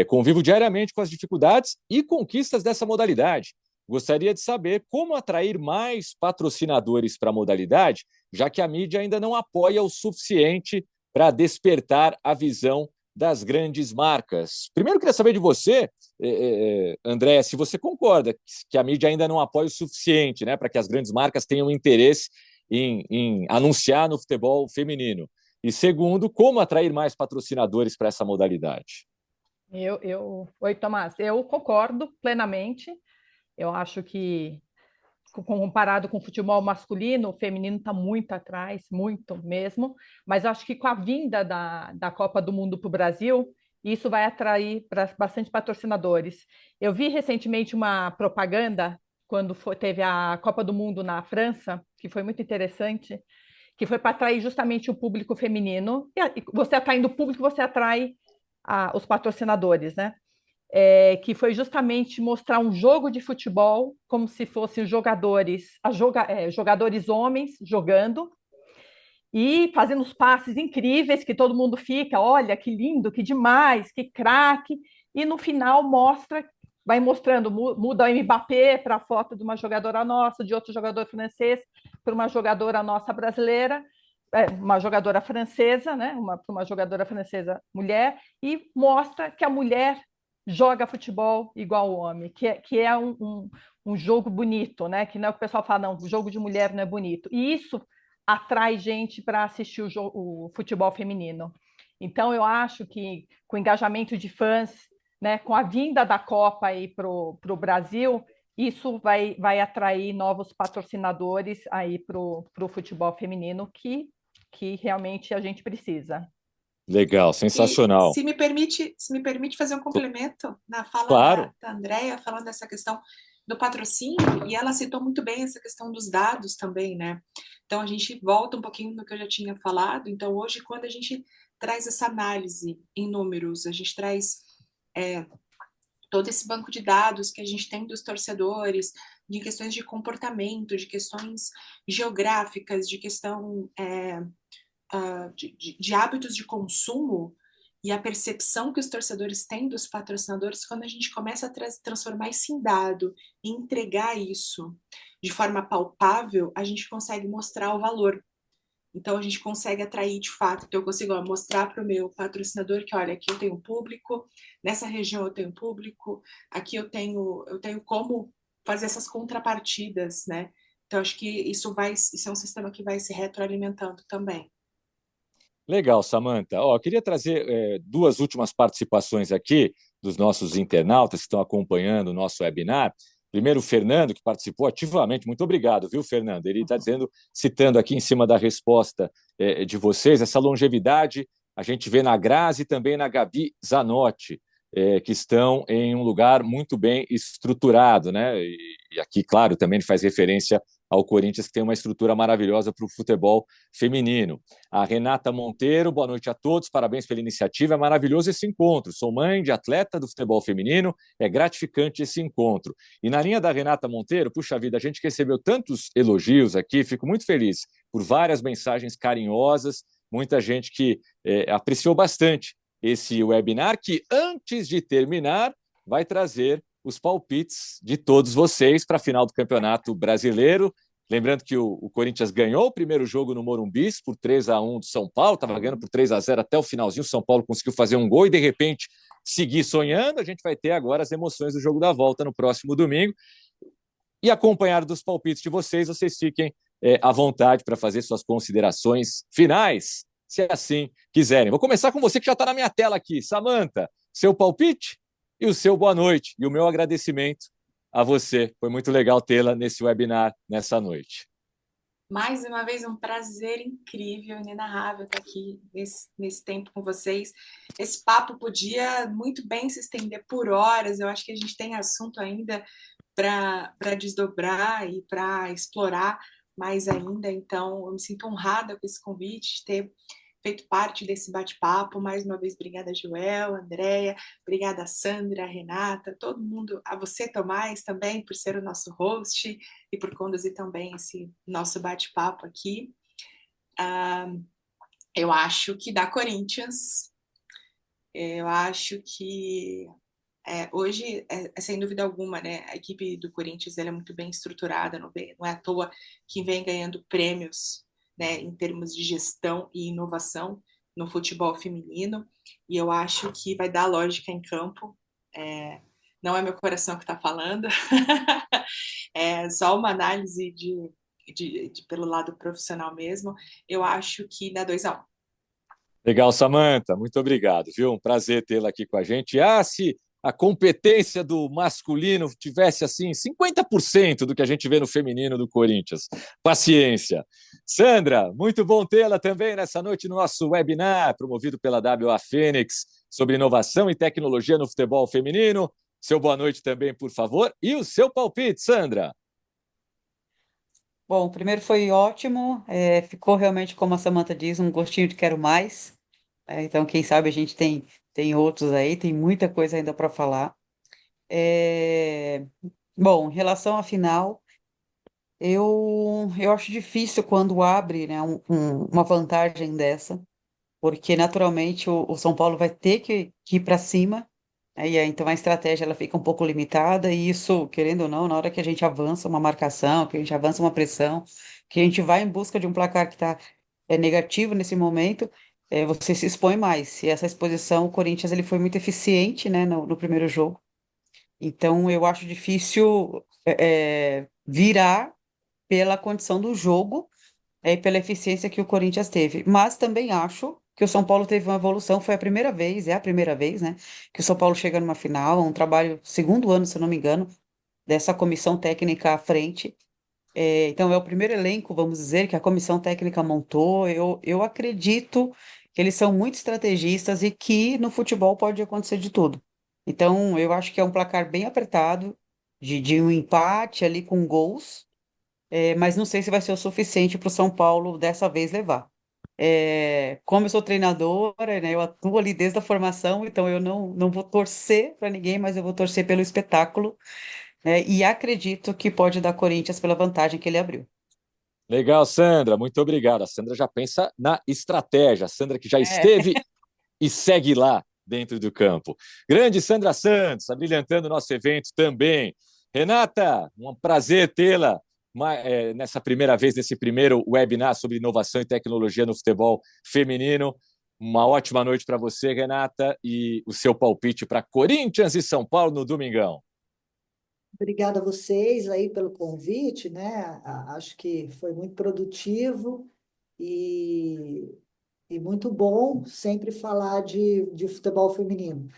convivo diariamente com as dificuldades e conquistas dessa modalidade. gostaria de saber como atrair mais patrocinadores para a modalidade, já que a mídia ainda não apoia o suficiente para despertar a visão das grandes marcas. Primeiro, eu queria saber de você, André, se você concorda que a mídia ainda não apoia o suficiente, né, para que as grandes marcas tenham interesse em anunciar no futebol feminino. E segundo, como atrair mais patrocinadores para essa modalidade? Oi, Tomás, eu concordo plenamente. Eu acho que, comparado com o futebol masculino, o feminino está muito atrás, muito mesmo. Mas eu acho que com a vinda da Copa do Mundo para o Brasil, isso vai atrair bastante patrocinadores. Eu vi recentemente uma propaganda, quando teve a Copa do Mundo na França, que foi muito interessante, que foi para atrair justamente o público feminino. E você atraindo o público, você atrai os patrocinadores, né? Que foi justamente mostrar um jogo de futebol como se fossem jogadores homens jogando e fazendo os passes incríveis que todo mundo fica, olha que lindo, que demais, que craque, e no final vai mostrando, muda o Mbappé para a foto de uma jogadora nossa, de outro jogador francês para uma jogadora nossa brasileira, uma jogadora francesa, né, uma jogadora francesa mulher, e mostra que a mulher joga futebol igual o homem, que é um jogo bonito, né? Que não é o que o pessoal fala, não, o jogo de mulher não é bonito. E isso atrai gente para assistir o futebol feminino. Então, eu acho que com o engajamento de fãs, né, com a vinda da Copa aí para o Brasil, isso vai atrair novos patrocinadores aí para o futebol feminino que realmente a gente precisa. Legal, sensacional. E se me permite fazer um complemento na fala claro. da Andrea, falando dessa questão do patrocínio, e ela citou muito bem essa questão dos dados também, né? Então, a gente volta um pouquinho no que eu já tinha falado. Então, hoje, quando a gente traz essa análise em números, a gente traz todo esse banco de dados que a gente tem dos torcedores, de questões de comportamento, de questões geográficas, de questão de hábitos de consumo e a percepção que os torcedores têm dos patrocinadores, quando a gente começa a transformar isso em dado e entregar isso de forma palpável, a gente consegue mostrar o valor. Então, a gente consegue atrair de fato. Então, eu consigo mostrar para o meu patrocinador que, olha, aqui eu tenho público, nessa região eu tenho público, aqui eu tenho como fazer essas contrapartidas, né? Então, acho que isso é um sistema que vai se retroalimentando também. Legal, Samantha. Eu queria trazer duas últimas participações aqui dos nossos internautas que estão acompanhando o nosso webinar. Primeiro, o Fernando, que participou ativamente. Muito obrigado, viu, Fernando? Ele está citando aqui em cima da resposta de vocês, essa longevidade a gente vê na Grazi e também na Gabi Zanotti, que estão em um lugar muito bem estruturado, né? E aqui, claro, também ele faz referência ao Corinthians, que tem uma estrutura maravilhosa para o futebol feminino. A Renata Monteiro, boa noite a todos, parabéns pela iniciativa, é maravilhoso esse encontro. Sou mãe de atleta do futebol feminino, é gratificante esse encontro. E na linha da Renata Monteiro, puxa vida, a gente recebeu tantos elogios aqui, fico muito feliz por várias mensagens carinhosas, muita gente que apreciou bastante esse webinar, que antes de terminar, vai trazer os palpites de todos vocês para a final do Campeonato Brasileiro. Lembrando que o Corinthians ganhou o primeiro jogo no Morumbi por 3-1 do São Paulo, estava ganhando por 3-0 até o finalzinho, o São Paulo conseguiu fazer um gol e, de repente, seguir sonhando. A gente vai ter agora as emoções do jogo da volta no próximo domingo. E acompanhado dos palpites de vocês fiquem à vontade para fazer suas considerações finais, se assim quiserem. Vou começar com você que já está na minha tela aqui. Samantha, seu palpite e o seu boa noite. E o meu agradecimento a você. Foi muito legal tê-la nesse webinar nessa noite. Mais uma vez, um prazer incrível, inenarrável estar aqui nesse tempo com vocês. Esse papo podia muito bem se estender por horas. Eu acho que a gente tem assunto ainda para desdobrar e para explorar mais ainda. Então, eu me sinto honrada com esse convite, de ter feito parte desse bate-papo. Mais uma vez, obrigada, Joel, Andréia, obrigada, Sandra, Renata, todo mundo, a você, Tomás, também, por ser o nosso host e por conduzir também esse nosso bate-papo aqui. Eu acho que dá Corinthians, eu acho que Hoje, sem dúvida alguma, né, a equipe do Corinthians ela é muito bem estruturada, não é à toa que vem ganhando prêmios, né, em termos de gestão e inovação no futebol feminino, e eu acho que vai dar lógica em campo. Não é meu coração que está falando, é só uma análise pelo lado profissional mesmo. Eu acho que dá 2-1. Legal, Samantha, muito obrigado, viu? Um prazer tê-la aqui com a gente. Se a competência do masculino tivesse assim 50% do que a gente vê no feminino do Corinthians. Paciência. Sandra, muito bom tê-la também nessa noite no nosso webinar, promovido pela WA Fênix, sobre inovação e tecnologia no futebol feminino. Seu boa noite também, por favor. E o seu palpite, Sandra? Bom, o primeiro foi ótimo, ficou realmente, como a Samantha diz, um gostinho de quero mais. Então, quem sabe a gente tem outros aí, tem muita coisa ainda para falar. Bom, em relação à final, eu acho difícil quando abre, né, uma vantagem dessa, porque naturalmente o São Paulo vai ter que ir para cima, e aí, então a estratégia ela fica um pouco limitada, e isso, querendo ou não, na hora que a gente avança uma marcação, que a gente avança uma pressão, que a gente vai em busca de um placar que está negativo nesse momento, você se expõe mais. E essa exposição, o Corinthians ele foi muito eficiente, né, no primeiro jogo. Então eu acho difícil virar pela condição do jogo e pela eficiência que o Corinthians teve. Mas também acho que o São Paulo teve uma evolução, foi a primeira vez, é a primeira vez, né, que o São Paulo chega numa final, um trabalho, segundo ano, se eu não me engano, dessa comissão técnica à frente. Então é o primeiro elenco, vamos dizer, que a comissão técnica montou. Eu acredito que eles são muito estrategistas e que no futebol pode acontecer de tudo. Então eu acho que é um placar bem apertado, de um empate ali com gols, mas não sei se vai ser o suficiente para o São Paulo dessa vez levar. Como eu sou treinadora, né, eu atuo ali desde a formação, então eu não vou torcer para ninguém, mas eu vou torcer pelo espetáculo, né, e acredito que pode dar Corinthians pela vantagem que ele abriu. Legal, Sandra, muito obrigado. A Sandra já pensa na estratégia. A Sandra que já esteve e segue lá dentro do campo. Grande Sandra Santos, abrilhantando o nosso evento também. Renata, um prazer tê-la nessa primeira vez, nesse primeiro webinar sobre inovação e tecnologia no futebol feminino. Uma ótima noite para você, Renata, e o seu palpite para Corinthians e São Paulo no domingão. Obrigada a vocês aí pelo convite, né? Acho que foi muito produtivo e muito bom sempre falar de futebol feminino.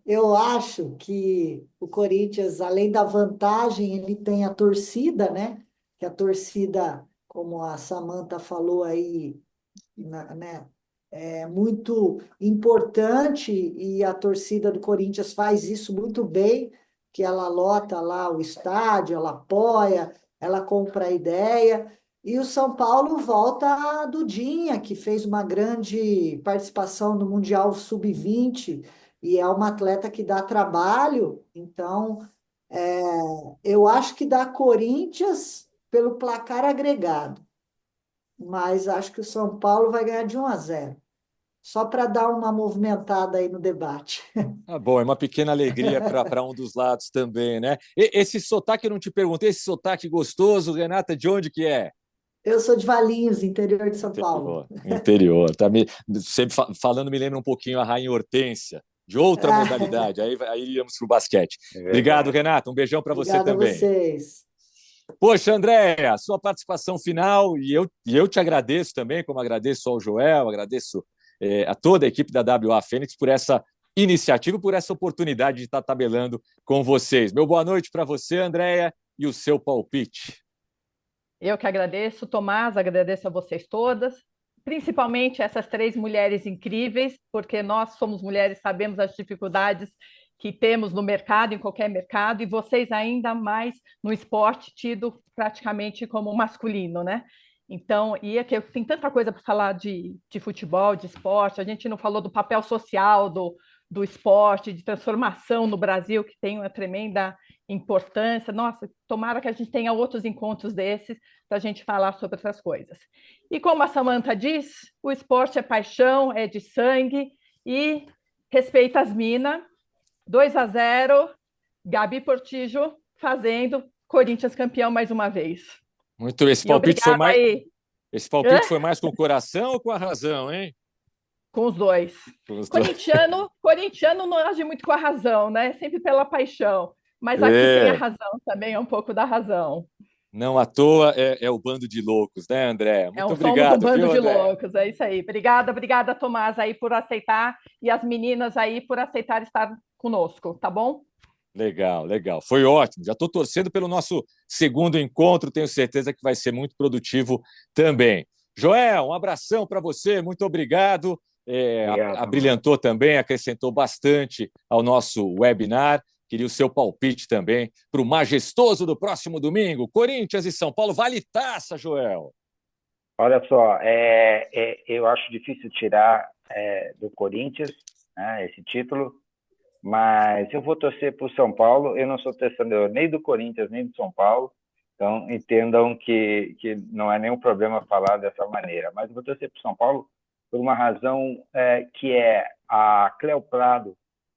Eu acho que o Corinthians, além da vantagem, ele tem a torcida, né? Que a torcida, como a Samantha falou aí, né? É muito importante e a torcida do Corinthians faz isso muito bem, que ela lota lá o estádio, ela apoia, ela compra a ideia. E o São Paulo volta a Dudinha, que fez uma grande participação no Mundial Sub-20 e é uma atleta que dá trabalho. Então, eu acho que dá Corinthians pelo placar agregado, mas acho que o São Paulo vai ganhar de 1-0. Só para dar uma movimentada aí no debate. Bom, é uma pequena alegria para um dos lados também, né? Esse sotaque, eu não te perguntei, esse sotaque gostoso, Renata, de onde que é? Eu sou de Valinhos, interior de São Paulo. Interior. Tá sempre falando, me lembra um pouquinho a Rainha Hortência, de outra modalidade. Aí iríamos para o basquete. Obrigado, Renata. Um beijão para você também. Obrigada a vocês. Poxa, Andréia, sua participação final, e eu te agradeço também, como agradeço ao Joel, agradeço a toda a equipe da WA Fênix por essa iniciativa, por essa oportunidade de estar tabelando com vocês. Meu boa noite para você, Andréia, e o seu palpite. Eu que agradeço, Tomás, agradeço a vocês todas, principalmente essas 3 mulheres incríveis, porque nós somos mulheres, sabemos as dificuldades que temos no mercado, em qualquer mercado, e vocês ainda mais no esporte tido praticamente como masculino, né? Então, tem tanta coisa para falar de futebol, de esporte, a gente não falou do papel social do esporte, de transformação no Brasil, que tem uma tremenda importância. Nossa, tomara que a gente tenha outros encontros desses para a gente falar sobre essas coisas. E como a Samantha diz, o esporte é paixão, é de sangue e respeita as minas. 2-0, Gabi Portillo fazendo Corinthians campeão mais uma vez. Muito, esse palpite foi mais. Esse palpite foi mais com o coração ou com a razão, hein? Com os dois. Corintiano não age muito com a razão, né? Sempre pela paixão. Mas aqui tem a razão também, é um pouco da razão. Não à toa é o bando de loucos, né, André? Muito obrigado. Somos um bando de loucos, é isso aí. Obrigada, Tomás, aí por aceitar e as meninas aí por aceitar estar conosco, tá bom? Legal. Foi ótimo. Já estou torcendo pelo nosso segundo encontro, tenho certeza que vai ser muito produtivo também. Joel, um abração para você, muito obrigado. Abrilhantou também, acrescentou bastante ao nosso webinar. Queria o seu palpite também para o majestoso do próximo domingo. Corinthians e São Paulo, vale taça, Joel. Olha só, eu acho difícil tirar do Corinthians, né, esse título, mas eu vou torcer para o São Paulo. Eu não sou torcedor nem do Corinthians, nem do São Paulo, então entendam que não é nenhum problema falar dessa maneira. Mas eu vou torcer para o São Paulo por uma razão que é a Cléo Prado,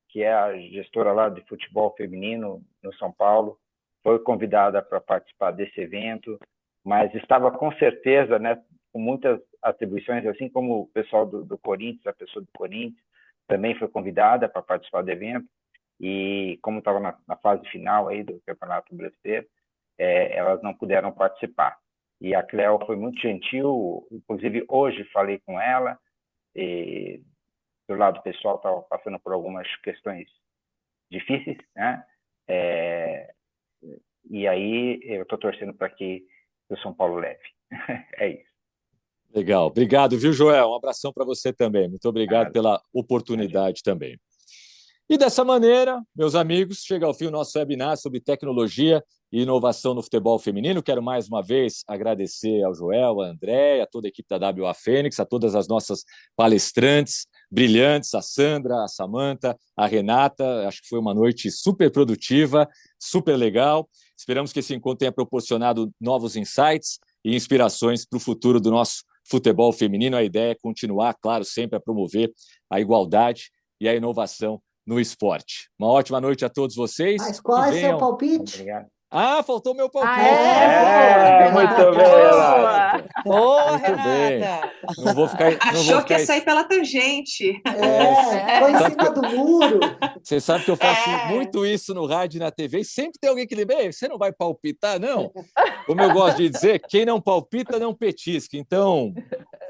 que é a gestora lá de futebol feminino no São Paulo, foi convidada para participar desse evento, mas estava com certeza, né, com muitas atribuições, assim como o pessoal do Corinthians, a pessoa do Corinthians também foi convidada para participar do evento, e como estava na fase final aí do Campeonato Brasileiro, elas não puderam participar. E a Cléo foi muito gentil, inclusive hoje falei com ela, e do lado pessoal estava passando por algumas questões difíceis, né? E aí eu estou torcendo para que o São Paulo leve. É isso. Legal. Obrigado, viu, Joel? Um abração para você também. Muito obrigado pela oportunidade também. E dessa maneira, meus amigos, chega ao fim o nosso webinar sobre tecnologia e inovação no futebol feminino. Quero mais uma vez agradecer ao Joel, a André, a toda a equipe da WA Fênix, a todas as nossas palestrantes brilhantes, a Sandra, a Samantha, a Renata. Acho que foi uma noite super produtiva, super legal. Esperamos que esse encontro tenha proporcionado novos insights e inspirações para o futuro do nosso futebol feminino. A ideia é continuar, claro, sempre a promover a igualdade e a inovação no esporte. Uma ótima noite a todos vocês. Mas qual é o seu palpite? Obrigado. Faltou meu palpite. Muito bem, Renata. Boa, Muito Renata. Bem. Não vou ficar. Achou que ia sair pela tangente. Foi em cima do muro. Você sabe que eu faço muito isso no rádio e na TV, e sempre tem alguém que lembra: você não vai palpitar, não? Como eu gosto de dizer, quem não palpita não petisca. Então,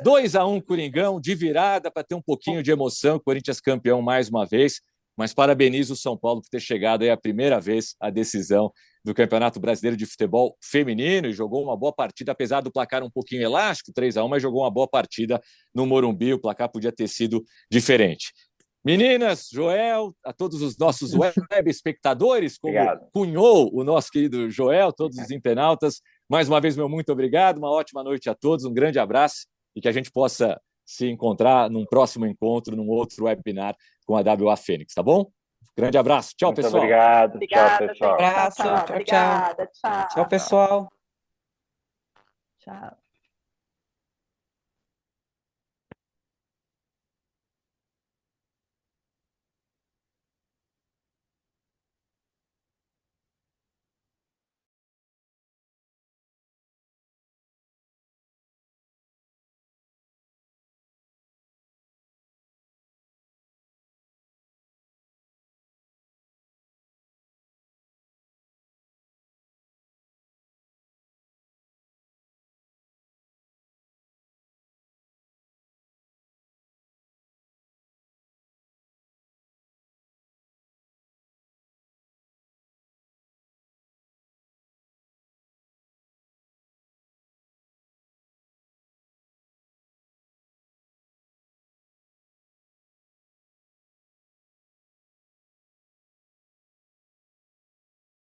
2-1 Coringão, de virada, para ter um pouquinho de emoção. Corinthians campeão mais uma vez. Mas parabenizo o São Paulo por ter chegado aí a primeira vez à decisão do Campeonato Brasileiro de Futebol Feminino e jogou uma boa partida, apesar do placar um pouquinho elástico, 3-1, mas jogou uma boa partida no Morumbi. O placar podia ter sido diferente. Meninas, Joel, a todos os nossos web espectadores, como cunhou o nosso querido Joel, todos os internautas, mais uma vez, meu muito obrigado, uma ótima noite a todos, um grande abraço e que a gente possa se encontrar num próximo encontro, num outro webinar com a WA Fênix, tá bom? Grande abraço. Tchau, muito pessoal. Obrigado. Tchau, pessoal. Abraço. Tchau. Obrigada. Tchau. Tchau, pessoal. Tchau.